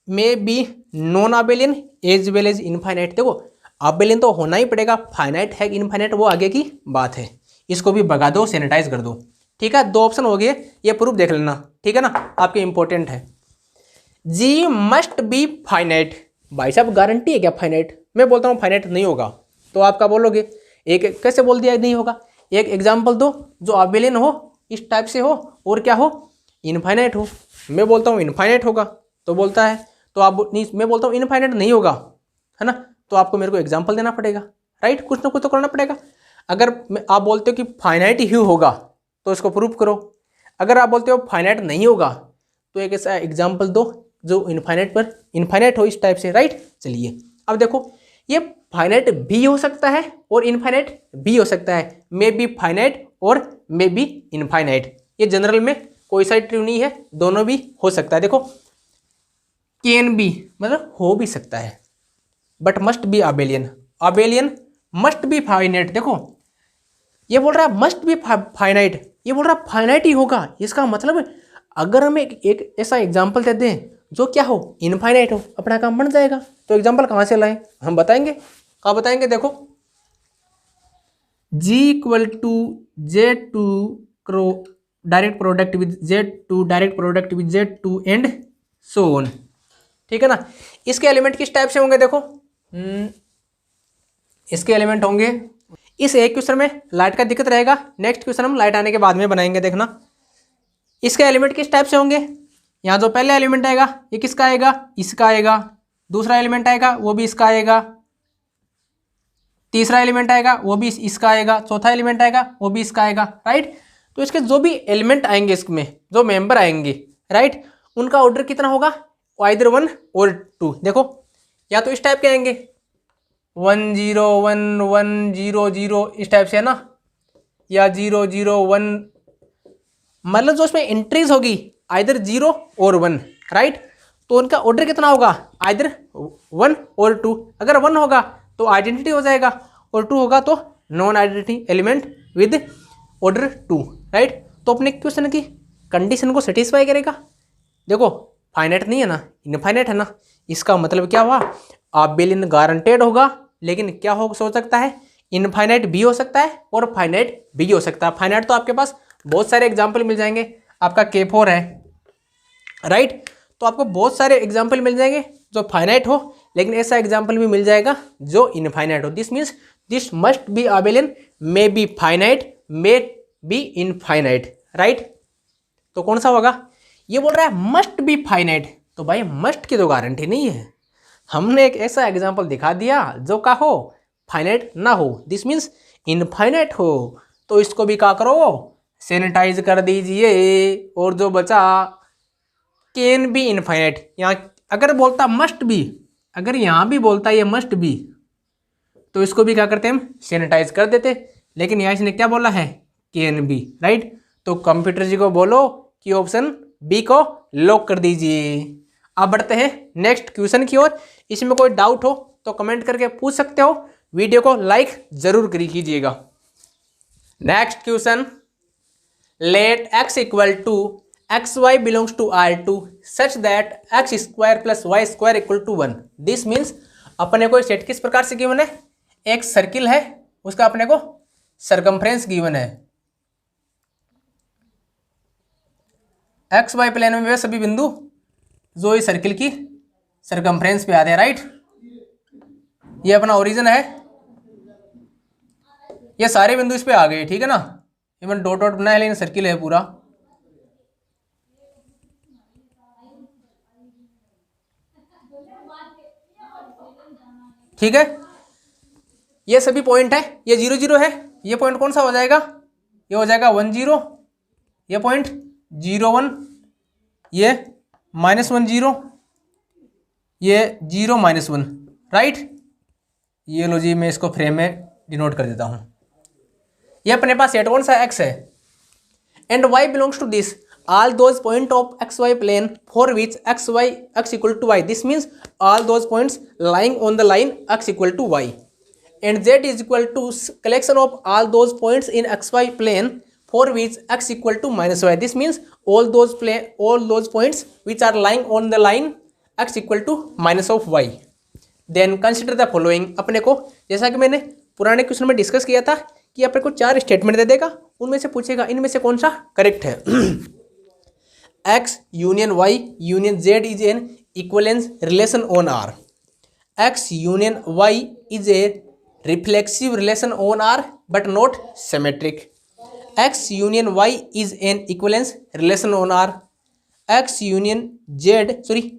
may be non abelian as well as infinite. देखो अबेलियन तो होना ही पड़ेगा, फाइनाइट है इनफाइनाइट वो आगे की बात है। इसको भी भगा दो, सैनिटाइज कर दो, ठीक है। 2 ऑप्शन हो गए, ये प्रूफ देख लेना, ठीक है ना, आपके इंपॉर्टेंट है। जी मस्ट बी फाइनाइट, भाई साहब गारंटी है क्या फाइनाइट, मैं बोलता हूँ फाइनाइट नहीं होगा, तो आप क्या बोलोगे, एक कैसे बोल दिया नहीं होगा? एक एग्जाम्पल दो जो अबेलियन हो, इस टाइप से हो और क्या हो, इनफाइनाइट हो। मैं बोलता हूँ इनफाइनाइट होगा तो बोलता है, तो आप नहीं, मैं बोलता हूँ इनफाइनाइट नहीं होगा, है ना, तो आपको मेरे को एग्जाम्पल देना पड़ेगा, राइट, कुछ ना कुछ तो करना पड़ेगा। अगर आप बोलते हो कि फाइनाइट ही होगा तो इसको प्रूव करो। अगर आप बोलते हो फाइनाइट नहीं होगा तो एक ऐसा एग्जाम्पल दो जो इनफाइनाइट पर इनफाइनाइट हो, इस टाइप से, राइट। चलिए अब देखो, ये फाइनाइट भी हो सकता है और इनफाइनाइट भी हो सकता है, मे बी फाइनाइट और मे बी इनफाइनाइट। ये जनरल में कोई सा ट्रू नहीं है, दोनों भी हो सकता है। देखो कैन बी मतलब हो भी सकता है, but must be abelian, abelian must be finite. देखो ये बोल रहा है मस्ट बी फाइनाइट, ये बोल रहा है फाइनाइट ही होगा। इसका मतलब अगर हम एक ऐसा एग्जाम्पल दे दें जो क्या हो, इनफाइनाइट हो, अपना काम बन जाएगा। तो एग्जाम्पल कहाँ से लाएं, हम बताएंगे। कहाँ बताएंगे? देखो G equal to Z2 direct product with Z2 direct product with Z2 and so on, ठीक है ना। इसके एलिमेंट किस टाइप से होंगे? देखो इसके एलिमेंट होंगे, इस एक क्वेश्चन में लाइट का दिक्कत रहेगा, नेक्स्ट क्वेश्चन हम लाइट आने के बाद में बनाएंगे। देखना इसका एलिमेंट किस टाइप से होंगे। यहाँ जो पहला एलिमेंट आएगा ये किसका आएगा, इसका आएगा। दूसरा एलिमेंट आएगा वो भी इसका आएगा। तीसरा एलिमेंट आएगा वो भी इसका आएगा। चौथा एलिमेंट आएगा वो भी इसका आएगा, राइट। तो इसके जो भी एलिमेंट आएंगे, इसमें जो मेंबर आएंगे, राइट, उनका ऑर्डर कितना होगा, आइदर 1 और 2। देखो या तो इस टाइप के आएंगे 1 0 1 1 0 0 इस टाइप से, है ना, या 0 0 1, मतलब जो उसमें एंट्रीज होगी आइदर 0 और 1, राइट। तो उनका ऑर्डर कितना होगा, आइदर 1 और 2। अगर 1 होगा तो आइडेंटिटी हो जाएगा और 2 होगा तो non identity element with order 2, right. तो अपने क्वेश्चन की कंडीशन को सेटिस्फाई करेगा। देखो फाइनाइट नहीं है ना, इनफाइनाइट है ना, इसका मतलब क्या हुआ, अबेलियन गारंटेड होगा, लेकिन क्या हो सकता है, इनफाइनाइट भी हो सकता है और फाइनाइट भी हो सकता है। फाइनाइट तो आपके पास बहुत सारे एग्जाम्पल मिल जाएंगे, आपका K4 है, राइट। तो आपको बहुत सारे एग्जाम्पल मिल जाएंगे जो फाइनाइट हो, लेकिन ऐसा एग्जाम्पल भी मिल जाएगा जो इनफाइनाइट हो। This means this must be abelian, may be finite, may be infinite, right. तो कौन सा होगा, ये बोल रहा है मस्ट बी फाइनाइट, तो भाई मस्ट की तो गारंटी नहीं है। हमने एक ऐसा एग्जाम्पल दिखा दिया जो का हो फाइनाइट ना हो, दिस मीन्स इनफाइनाइट हो। तो इसको भी क्या करो, सैनिटाइज कर दीजिए। और जो बचा कैन बी इनफाइनाइट, यहाँ अगर बोलता मस्ट बी, अगर यहाँ भी बोलता ये मस्ट बी, तो इसको भी क्या करते हैं हम, सैनिटाइज कर देते। लेकिन यहाँ इसने क्या बोला है, कैन बी, राइट। तो कंप्यूटर जी को बोलो कि ऑप्शन बी को लॉक कर दीजिए। अब बढ़ते हैं नेक्स्ट क्वेश्चन की ओर। इसमें कोई डाउट हो तो कमेंट करके पूछ सकते हो, वीडियो को लाइक जरूर कीजिएगा। Next question, let x equal to X Y belongs to R2 such that X square plus Y square equal to 1। This means अपने को सेट किस प्रकार से गिवन है, एक सर्किल है, उसका अपने को सरकमफ्रेंस गिवन है। एक्स वाई प्लेन में वे सभी बिंदु जो इस सर्किल की सरकमफ्रेंस पे आते हैं, राइट। ये अपना ओरिजिन है, ये सारे बिंदु इस पे आ गए, ठीक है ना। इवन डॉट डॉट बनाया लेकिन सर्किल है पूरा। ठीक है, ये सभी पॉइंट है, ये 0 0 है। ये पॉइंट कौन सा हो जाएगा, ये हो जाएगा 1 0, ये पॉइंट 0 1, ये -1 0, ये 0 -1, राइट। ये लो जी, मैं इसको फ्रेम में डिनोट कर देता हूं। ये अपने पास सेट कौन सा x है, and y belongs to this all those point of xy plane for which x equal to y. This means all those points lying on the line x equal to y, and z is equal to collection of all those points in xy plane for which x equal to minus y. This means all those points which are lying on the line x equal to minus of y. Then consider the following. अपने को जैसा कि मैंने पुराने question में discuss किया था कि अपने को 4 स्टेटमेंट दे देगा, उनमें से पूछेगा इनमें से कौन सा करेक्ट है। x union y union z is an equivalence relation on R. x union y is a reflexive relation on R but not symmetric. X union y is an equivalence relation on R. X union z sorry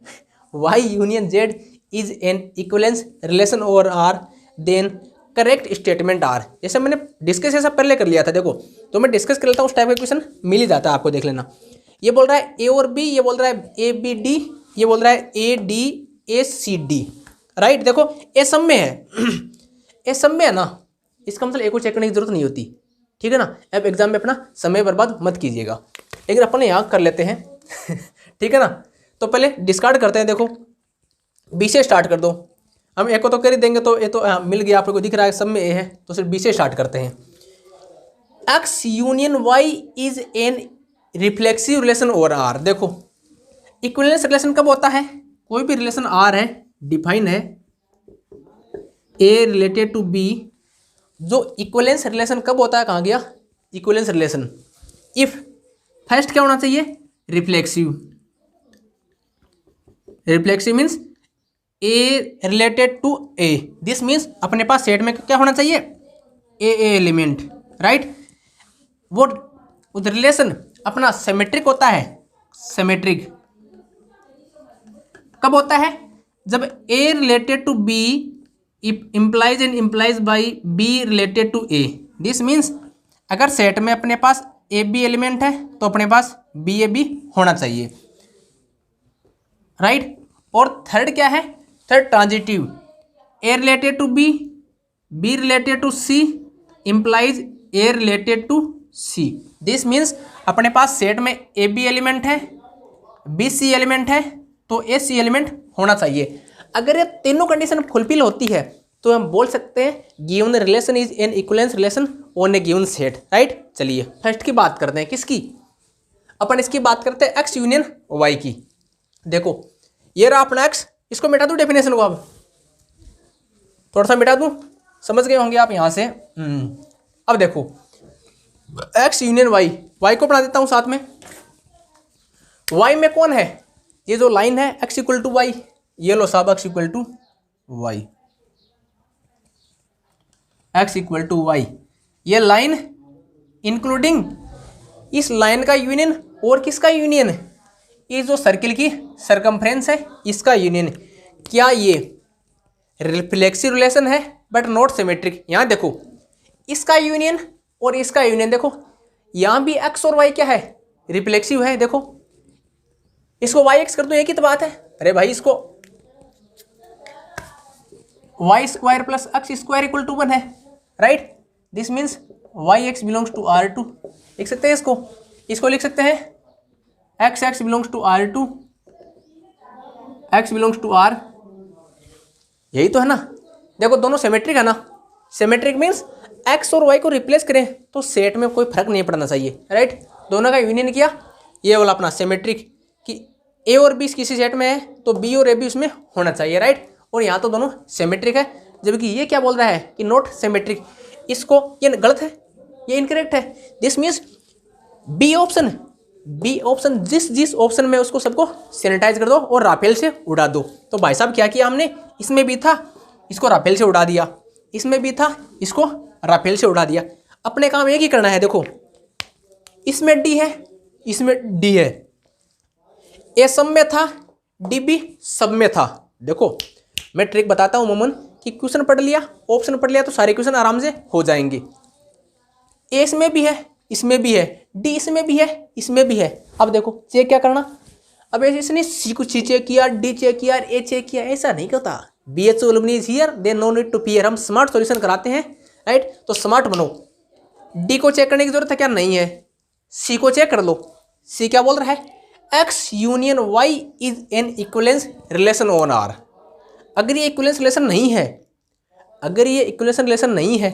y union z is an equivalence relation on R, then correct statement are. जैसे मैंने discuss ये सब पहले कर लिया था, देखो तो मैं डिस्कस कर लेता हूँ, उस टाइप का क्वेश्चन मिल ही जाता है आपको, देख लेना। ये बोल रहा है ए और बी, ये बोल रहा है ए बी डी, ये बोल रहा है A D A C D, right. देखो ए सब में है ए सब में है ना, इसका मतलब ए को चेक करने की जरूरत नहीं होती, ठीक है ना। अब एग्जाम में अपना समय बर्बाद मत कीजिएगा, लेकिन अपन यहाँ कर लेते हैं ठीक है ना। तो पहले डिस्कार्ड करते हैं, देखो बी से स्टार्ट कर दो, हम ए को तो कर ही देंगे, तो ए तो मिल गया, आप लोग को दिख रहा है सब में ए है, तो सिर्फ बी से स्टार्ट करते हैं। X union y is an reflexive relation over R. देखो इक्विवेलेंस रिलेशन कब होता है, कोई भी रिलेशन आर है, डिफाइन है ए रिलेटेड टू बी, जो इक्विवेलेंस रिलेशन कब होता है, कहाँ गया इक्विवेलेंस रिलेशन, इफ फर्स्ट क्या होना चाहिए, reflexive. Reflexive means a related to a, this means अपने पास सेट में क्या होना चाहिए, ए एलिमेंट, राइट। वो रिलेशन अपना सिमेट्रिक होता है, सिमेट्रिक कब होता है, जब a related to b implies and implies by b related to a. This means अगर सेट में अपने पास ए बी एलिमेंट है तो अपने पास बी ए बी होना चाहिए, राइट। और थर्ड क्या है, third transitive, a related to b, b related to c implies a related to c. This means अपने पास सेट में ए बी एलिमेंट है, बी सी एलिमेंट है, तो ए सी एलिमेंट होना चाहिए। अगर ये तीनों कंडीशन फुलफिल होती है तो हम बोल सकते हैं given relation is an equivalence relation on A given set, right. चलिए फर्स्ट की बात करते हैं, किसकी, अपन इसकी बात करते हैं एक्स यूनियन वाई की। देखो ये रहा अपना एक्स, इसको मिटा दूं डेफिनेशन को, अब थोड़ा सा मिटा दूं, समझ गए होंगे आप यहाँ से। अब देखो एक्स यूनियन वाई, वाई को बना देता हूँ साथ में। वाई में कौन है, ये जो लाइन है एक्स इक्वल टू वाई, ये लो साहब x equal to y, x equal to y, ये लाइन इंक्लूडिंग इस लाइन का यूनियन और किसका यूनियन, ये जो सर्किल की सरकमफ्रेंस है इसका यूनियन। क्या ये रिफ्लेक्सिव रिलेशन है बट नॉट सिमेट्रिक। यहाँ देखो इसका यूनियन और इसका यूनियन, देखो यहाँ भी एक्स और वाई क्या है, रिफ्लेक्सिव है। देखो इसको वाई एक्स कर दो, एक ही तो बात है। अरे भाई इसको y square plus x square equal to 1 है, right. This means y x belongs to R2, लिख सकते हैं इसको लिख सकते हैं x x belongs to R2, x belongs to R, यही तो है ना। देखो दोनों सिमेट्रिक है ना, सिमेट्रिक मीन्स एक्स और वाई को रिप्लेस करें तो सेट में कोई फर्क नहीं पड़ना चाहिए, राइट। दोनों का यूनियन किया, ये वाला अपना सिमेट्रिक कि ए और बी किसी सेट में है तो बी और ए भी उसमें होना चाहिए, राइट। और यहाँ तो दोनों सिमेट्रिक है, जबकि ये क्या बोल रहा है कि नॉट सिमेट्रिक, इसको ये गलत है, ये इनकरेक्ट है। दिस मीन्स बी ऑप्शन जिस ऑप्शन में उसको सबको सैनिटाइज कर दो और राफेल से उड़ा दो। तो भाई साहब क्या किया हमने, इसमें भी था इसको राफेल से उड़ा दिया, इसमें भी था इसको राफेल से उड़ा दिया। अपने काम एक ही करना है, देखो इसमें डी है इसमें डी है, ए सब में था डी भी सब में था। देखो मैं ट्रिक बताता हूँ मोमन कि क्वेश्चन पढ़ लिया ऑप्शन पढ़ लिया तो सारे क्वेश्चन आराम से हो जाएंगे। ए इसमें भी है इसमें भी है, डी इसमें भी है इसमें भी है। अब देखो चेक क्या करना, अब ऐसे नहीं सी को सी चेक किया, डी चेक किया, ए चेक किया, ऐसा नहीं करता। BHO alumni is here, they no need to fear। हम स्मार्ट सॉल्यूशन कराते हैं, राइट। तो स्मार्ट बनो। डी को चेक करने की जरूरत है क्या, नहीं है। सी को चेक कर लो, सी क्या बोल रहा है, x union y is an equivalence relation on R. अगर ये इक्विवेलेंस रिलेशन नहीं है, अगर ये इक्विवेलेंस रिलेशन नहीं है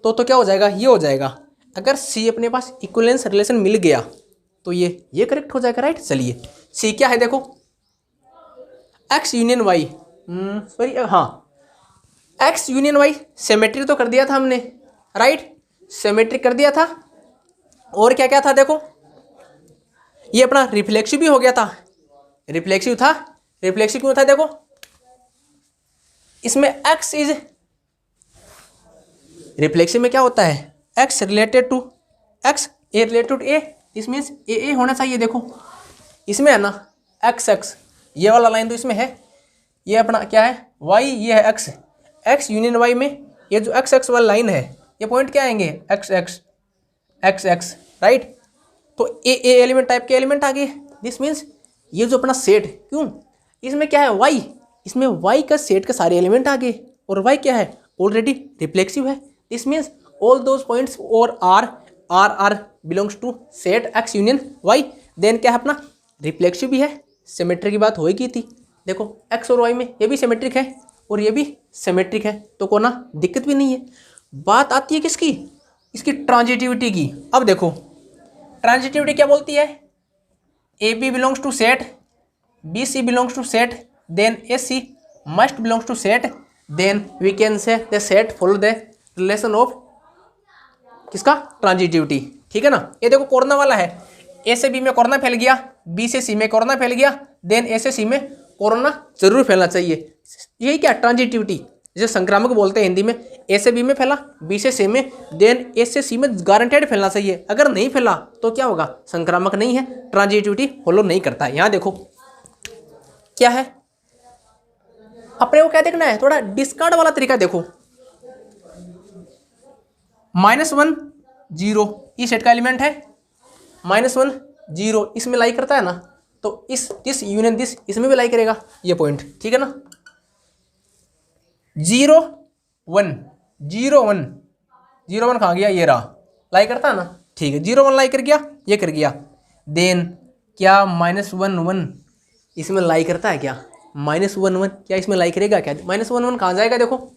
तो क्या हो जाएगा, ये हो जाएगा। अगर सी अपने पास इक्विवेलेंस रिलेशन मिल गया तो ये करेक्ट हो जाएगा, राइट। चलिए सी क्या है, देखो एक्स यूनियन वाई, सॉरी हाँ एक्स यूनियन वाई सिमेट्रिक तो कर दिया था हमने, राइट, सिमेट्रिक कर दिया था। और क्या क्या था, देखो ये अपना रिफ्लेक्सिव भी हो गया था, रिफ्लेक्सिव था। रिफ्लेक्सिव क्यों था, देखो इसमें एक्स इज रिफ्लेक्सिव में क्या होता है, x related to x, a related to a, this means a होना चाहिए। देखो इसमें है ना एक्स एक्स, ये वाला लाइन तो इसमें है, ये अपना क्या है वाई, ये है एक्स, एक्स यूनियन वाई में ये जो एक्स एक्स वाला लाइन है ये पॉइंट क्या आएंगे, x x x x, right. तो ए एलिमेंट टाइप के एलिमेंट आ गए, दिस मीन्स ये जो अपना सेट, क्यों इसमें क्या है वाई, इसमें वाई का सेट के सारे एलिमेंट आ गए, और वाई क्या है ऑलरेडी रिफ्लेक्सिव है, this means all those points और are belongs to set x union y. Then क्या है अपना रिफ्लेक्सिव भी है, सिमेट्रिक की बात हो गई थी। देखो एक्स और वाई में ये भी सिमेट्रिक है और ये भी सिमेट्रिक है, तो को ना दिक्कत भी नहीं है। बात आती है किसकी, इसकी ट्रांजिटिविटी की। अब देखो ट्रांजिटिविटी क्या बोलती है, a B belongs to set, b c belongs to set, then a c must belongs to set, then we can say the set follow the relation of किसका, ट्रांजिटिविटी। ठीक है ना। ये देखो कोरोना वाला है, ए से बी में कोरोना फैल गया, बी से सी में कोरोना फैल गया, देन ए से सी में कोरोना जरूर फैलना चाहिए। यही क्या ट्रांजिटिविटी, जैसे संक्रामक बोलते हैं हिंदी में, ए से बी में फैला, बी से सी में, देन ए से सी में गारंटेड फैलना चाहिए। अगर नहीं फैला तो क्या होगा, संक्रामक नहीं है, ट्रांजिटिविटी फॉलो नहीं करता है। यहाँ देखो क्या है, अपने को क्या देखना है, थोड़ा डिस्कार्ड वाला तरीका देखो। -1 0 ये सेट का एलिमेंट है, -1 0 इसमें लाई करता है ना, तो दिस यूनियन दिस इसमें भी लाई करेगा ये पॉइंट, ठीक है ना। 0 1 0 1 0 1 कहाँ गया, ये रहा, लाई करता है ना, ठीक है। 0 1 लाई कर गया, ये कर गया। देन क्या -1 1 इसमें लाई करता है क्या, -1 1 क्या इसमें लाई करेगा क्या, -1 1 कहाँ जाएगा, देखो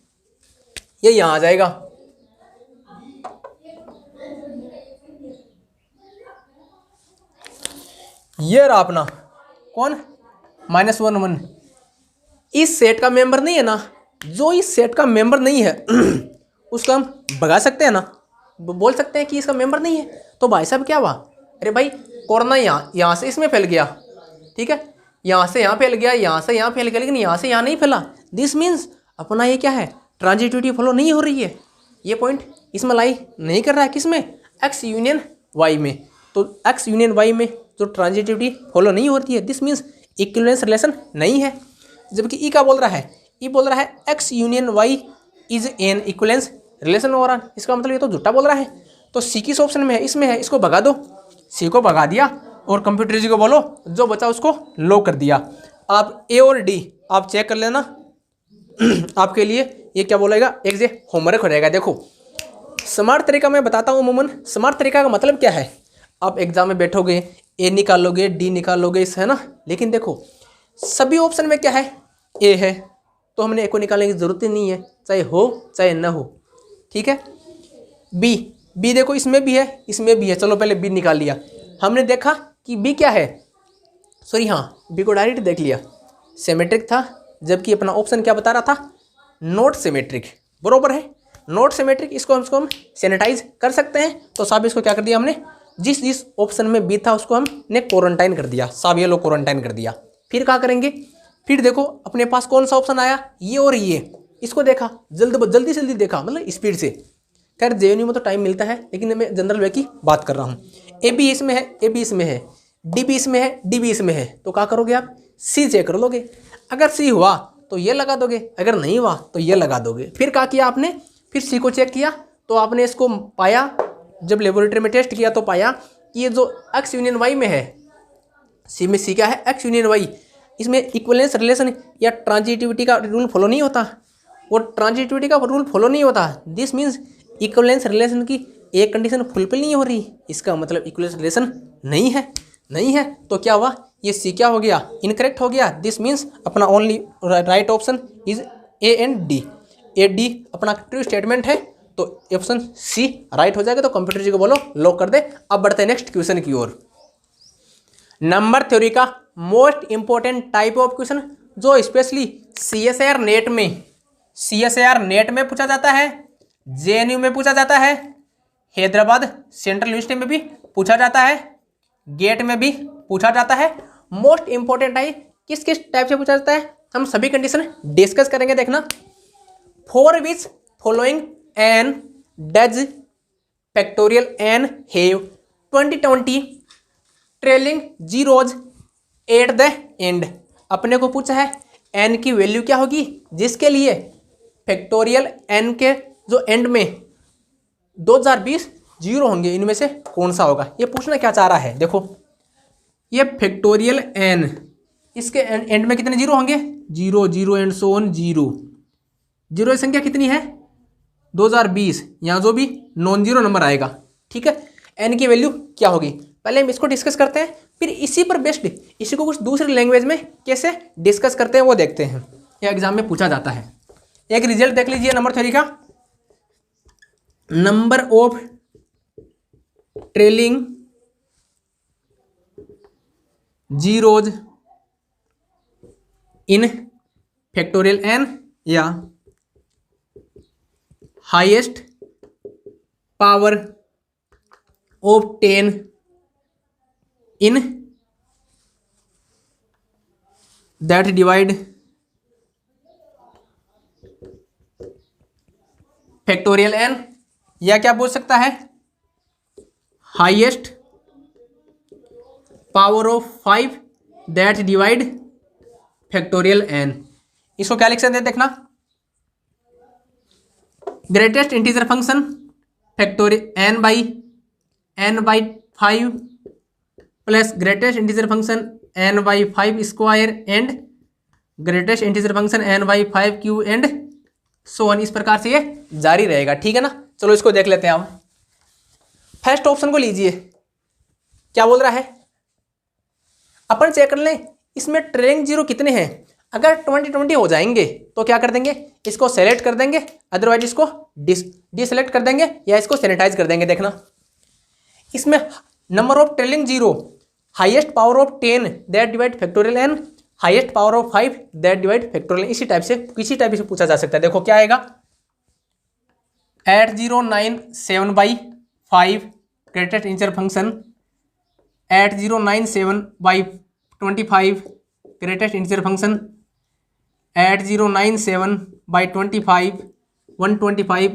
ये यहाँ आ जाएगा, ये रहा अपना कौन, -1 1 इस सेट का मेंबर नहीं है ना, जो इस सेट का मेंबर नहीं है उसको हम भगा सकते हैं ना, बोल सकते हैं कि इसका मेंबर नहीं है। तो भाई साहब क्या हुआ, अरे भाई कोरोना यहाँ से इसमें फैल गया, ठीक है, यहाँ से यहाँ फैल गया, यहाँ से यहाँ फैल गया, लेकिन यहाँ से यहाँ नहीं फैला, दिस मीन्स अपना ये क्या है, ट्रांजिटिविटी फॉलो नहीं हो रही है। ये पॉइंट इसमें लाई नहीं कर रहा है, किसमें, एक्स यूनियन वाई में। तो एक्स यूनियन वाई में जो ट्रांजिटिविटी फॉलो नहीं होती है, दिस मीन्स इक्विवेलेंस रिलेशन नहीं है। जबकि ई क्या बोल रहा है, ई बोल रहा है x union y is an equivalence relation हो रहा है, इसका मतलब ये तो झूठा बोल रहा है। तो सी किस ऑप्शन में है, इसमें है, इसको भगा दो, सी को भगा दिया और कंप्यूटर जी को बोलो जो बचा उसको लो कर दिया। आप ए और डी आप चेक कर लेना आपके लिए ये क्या बोलेगा, एक जे होमवर्क हो जाएगा। देखो स्मार्ट तरीका मैं बताता हूँ, अमूमन स्मार्ट तरीका का मतलब क्या है, आप एग्जाम में बैठोगे ए निकालोगे डी निकालोगे इस, है ना, लेकिन देखो सभी ऑप्शन में क्या है, ए है, तो हमने ए को निकालने की जरूरत ही नहीं है, चाहे हो चाहे न हो, ठीक है। बी देखो इसमें भी है इसमें भी है, चलो पहले बी निकाल लिया, हमने देखा कि बी क्या है, सॉरी हाँ बी को डायरेक्ट देख लिया, सिमेट्रिक था, जबकि अपना ऑप्शन क्या बता रहा था, नॉट सिमेट्रिक, बरोबर है, नॉट सिमेट्रिक। इसको हम सैनिटाइज कर सकते हैं, तो साहब इसको क्या कर दिया हमने, जिस ऑप्शन में बी था उसको हमने क्वारंटाइन कर दिया, साहब ये लो क्वारंटाइन कर दिया। फिर क्या करेंगे, फिर देखो अपने पास कौन सा ऑप्शन आया, ये और ये, इसको देखा जल्दी देखा, मतलब स्पीड से। खैर जेएनयू में तो टाइम मिलता है, लेकिन मैं जनरल वे की बात कर रहा हूँ। ए बी इसमें है, ए बी इसमें है, डी बी इसमें है, डी बी इसमें है, तो क्या करोगे आप, सी चेक कर लोगे, अगर सी हुआ तो ये लगा दोगे, अगर नहीं हुआ तो ये लगा दोगे। फिर क्या किया आपने, फिर सी को चेक किया, तो आपने इसको पाया, जब लेबोरेटरी में टेस्ट किया तो पाया कि ये जो एक्स यूनियन वाई में है, सी में सी क्या है, एक्स यूनियन वाई, इसमें इक्विवेलेंस रिलेशन या ट्रांजिटिविटी का रूल फॉलो नहीं होता, और ट्रांजिटिविटी का रूल फॉलो नहीं होता, दिस मीन्स इक्विवेलेंस रिलेशन की एक कंडीशन फुलफिल नहीं हो रही, इसका मतलब इक्विवेलेंस रिलेशन नहीं है। तो क्या हुआ, ये सी क्या हो गया, इनकरेक्ट हो गया, दिस मीन्स अपना only right option is A and D, A D अपना ट्रू स्टेटमेंट है, तो ऑप्शन सी राइट हो जाएगा। तो कंप्यूटर जी को बोलो लॉक कर दे। अब बढ़ते हैं नेक्स्ट क्वेश्चन की ओर। नंबर थ्योरी का most important type of question जो स्पेशली सीएसआईआर नेट में पूछा जाता है, जेएनयू में पूछा जाता है, हैदराबाद सेंट्रल यूनिवर्सिटी में भी पूछा जाता है, गेट में भी पूछा जाता है। मोस्ट इंपॉर्टेंट है, किस टाइप से पूछा जाता है, हम सभी कंडीशन डिस्कस करेंगे। देखना, for which following n does factorial n have 20 trailing zeros at the end. अपने को पूछा है एन की वैल्यू क्या होगी जिसके लिए फैक्टोरियल एन के जो एंड में 2020 जीरो होंगे, इनमें से कौन सा होगा। ये पूछना क्या चाह रहा है, देखो ये फैक्टोरियल एन, इसके एंड में कितने जीरो होंगे, zero zero and so on zero. Zero की संख्या कितनी है 2020, यहाँ जो भी नॉन जीरो नंबर आएगा, ठीक है। एन की वैल्यू क्या होगी, पहले हम इसको डिस्कस करते हैं, फिर इसी पर बेस्ड इसी को कुछ दूसरी लैंग्वेज में कैसे डिस्कस करते हैं वो देखते हैं। यह एग्जाम में पूछा जाता है। एक रिजल्ट देख लीजिए नंबर थ्योरी का। Number of trailing zeros in factorial n या highest power of 10 in that divide factorial n, या क्या बोल सकता है highest power of 5 that divide factorial n. इसको क्या लिख सकते हैं देखना, greatest integer function factorial n by 5 plus greatest integer function n by 5 square and greatest integer function n by 5 cube and so on. इस प्रकार से ये जारी रहेगा, ठीक है ना। चलो इसको देख लेते हैं हम। फर्स्ट ऑप्शन को लीजिए, क्या बोल रहा है, अपन चेक कर लें इसमें ट्रेलिंग जीरो कितने हैं। अगर 20 हो जाएंगे तो क्या कर देंगे, इसको सेलेक्ट कर देंगे, अदरवाइज इसको डिसेलेक्ट कर देंगे या इसको सैनिटाइज कर देंगे। देखना इसमें number of trailing zero highest power of 10 that divide factorial n, highest power of 5 that divide factorial, इसी टाइप से किसी टाइप से पूछा जा सकता है। देखो क्या आएगा 8097/5 greatest integer function 8097/25 greatest integer function 8097/25 125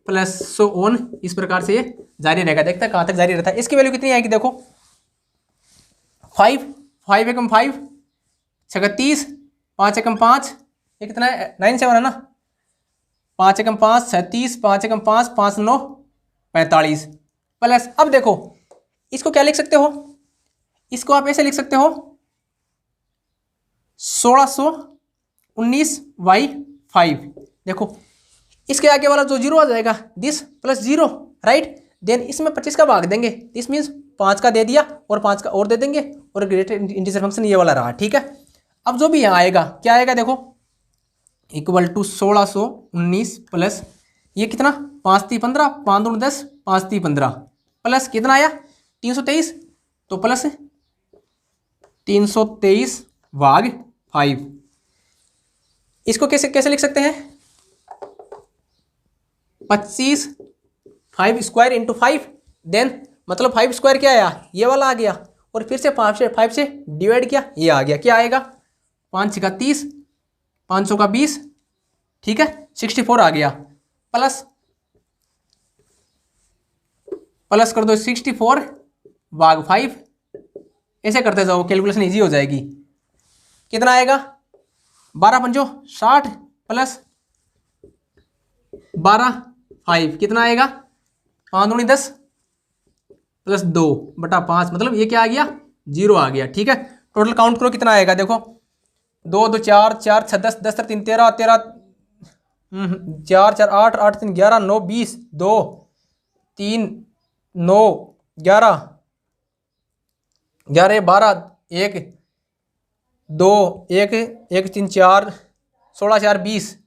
plus so on. इस प्रकार से ये जारी रहेगा। देखते हैं कहाँ तक जारी रहता है। इसकी वैल्यू कितनी आएगी, देखो 5 एकम 5 36 5 एकम 5, ये कितना है 97 है ना, 5 एकम 5 36 5 एकम 5 5 9 45 प्लस। अब देखो इसको क्या लिख सकते हो, इसको आप ऐसे लिख सकते हो 1619/5। देखो इसके आगे वाला जो जीरो आ जाएगा this plus zero, right. Then इसमें 25 का भाग देंगे, दिस मीन्स 5 का दे दिया और 5 का और दे देंगे और ग्रेटेस्ट इंटीजर फंक्शन ये वाला रहा, ठीक है। अब जो भी यहाँ आएगा क्या आएगा, देखो इक्वल टू 1619 प्लस ये कितना 5 3 15 5 2 10 5 3 15 प्लस कितना आया 323, तो प्लस 323 भाग 5। इसको कैसे कैसे लिख सकते हैं 25 5 स्क्वायर इंटू 5, देन मतलब 5 स्क्वायर क्या आया ये वाला आ गया और फिर से 5 से डिवाइड किया ये आ गया, क्या आएगा 5 6 30 500 का 20, ठीक है 64 आ गया। प्लस कर दो 64 भाग 5, ऐसे करते जाओ कैलकुलेशन इजी हो जाएगी। कितना आएगा 12 पंजो 60 प्लस 12 5 कितना आएगा 5 दूनी 10 प्लस 2/5, मतलब ये क्या आ गया 0 आ गया, ठीक है। टोटल काउंट करो कितना आएगा, देखो 2 2 4 4 6 10 10 3 13 13 4 4 8 8 3 11 9 20 2 3 9 11 11 12 1 2 1 1 3 4 16 4 20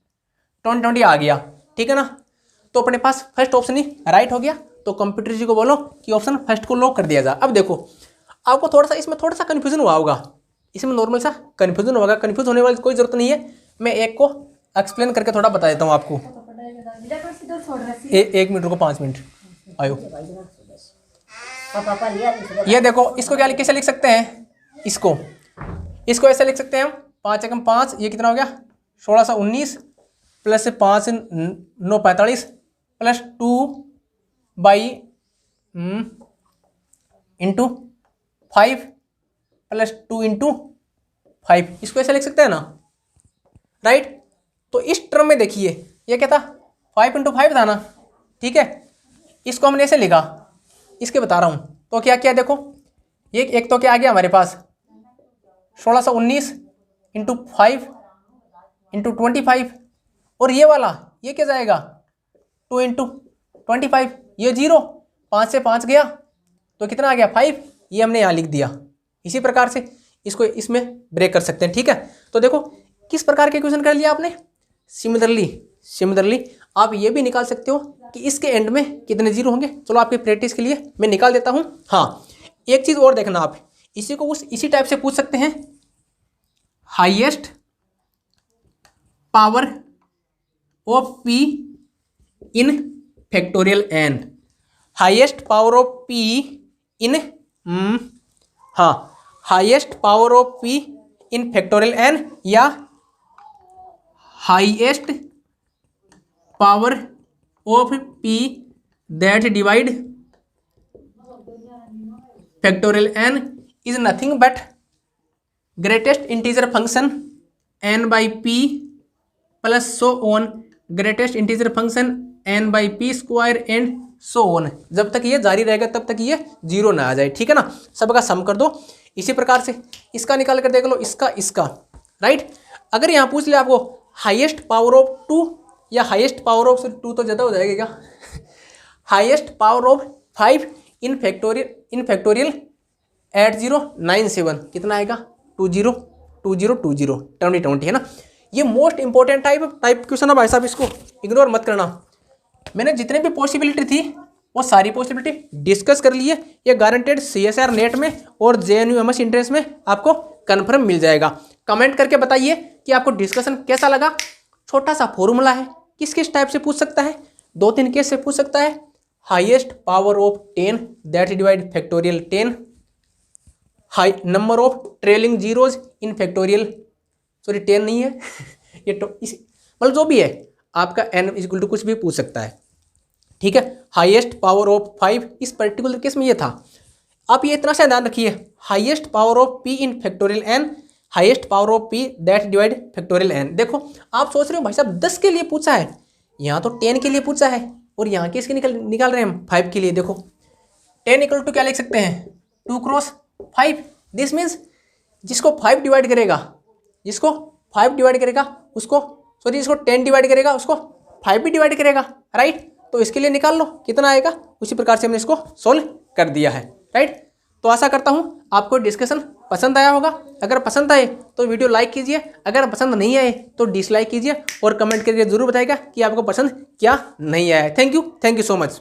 20 आ गया, ठीक है ना। तो अपने पास फर्स्ट ऑप्शन ही राइट हो गया, तो कंप्यूटर जी को बोलो कि ऑप्शन फर्स्ट को लॉक कर दिया जाए। अब देखो आपको इसमें थोड़ा सा कन्फ्यूजन हुआ होगा, इसमें नॉर्मल सा कन्फ्यूजन होगा, कन्फ्यूज होने वाली कोई जरूरत नहीं है। मैं एक को एक्सप्लेन करके थोड़ा बता देता हूँ आपको। 1 मिनट रुको 5 मिनट आयो। ये देखो इसको क्या कैसे लिख सकते हैं, इसको ऐसे लिख सकते हैं हम 5 एकम 5, ये कितना हो गया 1619 plus 5 9 45 plus 2 by into 5 plus 2 into 5, इसको ऐसे लिख सकते हैं ना, राइट। तो इस टर्म में देखिए ये क्या था, 5 इंटू 5 था ना, ठीक है। इसको हमने ऐसे लिखा, इसके बता रहा हूँ। तो क्या क्या देखो, ये एक तो क्या आ गया हमारे पास 1619 इंटू 5 इंटू 25, और ये वाला ये क्या जाएगा 2 इंटू 25, ये 0, 5 से 5 गया तो कितना आ गया 5, ये हमने यहाँ लिख दिया। इसी प्रकार से इसको इसमें ब्रेक कर सकते हैं, ठीक है। तो देखो किस प्रकार के क्वेश्चन कर लिया आपने। सिमिलरली आप ये भी निकाल सकते हो कि इसके एंड में कितने जीरो होंगे। चलो आपकी प्रैक्टिस के लिए मैं निकाल देता हूँ। हाँ, एक चीज़ और देखना आप, इसी को इसी टाइप से पूछ सकते हैं, highest power of p in factorial n, highest power of p in highest power of p in factorial n, या highest power of p that divide factorial n is nothing but greatest integer function n by p plus so on greatest integer function n by p square and so on. जब तक ये जारी रहेगा तब तक ये 0 ना आ जाए, ठीक है ना। सबका सम कर दो। इसी प्रकार से इसका निकाल कर देख लो, इसका राइट। अगर यहाँ पूछ ले आपको हाईएस्ट पावर ऑफ 2 या हाईएस्ट पावर ऑफ 2 तो ज़्यादा हो जाएगा क्या highest power of 5 in factorial 8097, कितना आएगा 20 है ना। ये मोस्ट इंपॉर्टेंट टाइप क्वेश्चन है भाई साहब, इसको इग्नोर मत करना। मैंने जितने भी पॉसिबिलिटी थी वो सारी पॉसिबिलिटी डिस्कस कर ली है। ये गारंटेड CSR नेट में और JNU एंट्रेंस में आपको कंफर्म मिल जाएगा। कमेंट करके बताइए कि आपको डिस्कशन कैसा लगा। छोटा सा फॉर्मूला है, किस किस टाइप से पूछ सकता है, 2-3 केस से पूछ सकता है। Highest power of 10 that divide factorial 10, high number of trailing zeros in factorial, sorry 10 नहीं है ये तो मतलब जो भी है आपका n इक्वल टू कुछ भी पूछ सकता है, ठीक है। हाईएस्ट पावर ऑफ 5 इस पर्टिकुलर केस में ये था। आप ये इतना सा ध्यान रखिए, highest power of p in factorial n, highest power of p that divide factorial n। देखो आप सोच रहे हो भाई साहब 10 के लिए पूछा है, यहाँ तो 10 के लिए पूछा है, और यहाँ के इसके निकाल रहे हैं हम 5 के लिए। देखो 10 इक्वल टू क्या लिख सकते हैं 2 क्रॉस 5। दिस मीन्स जिसको 5 डिवाइड करेगा, जिसको 5 डिवाइड करेगा उसको, सॉरी जिसको 10 डिवाइड करेगा उसको 5 भी डिवाइड करेगा, राइट। तो इसके लिए निकाल लो कितना आएगा। उसी प्रकार से हमने इसको सोल्व कर दिया है, राइट। तो आशा करता हूँ आपको डिस्कशन पसंद आया होगा। अगर पसंद आए तो वीडियो लाइक कीजिए, अगर पसंद नहीं आए तो डिसलाइक कीजिए, और कमेंट करके जरूर बताइएगा कि आपको पसंद क्या नहीं आया। Thank you so much.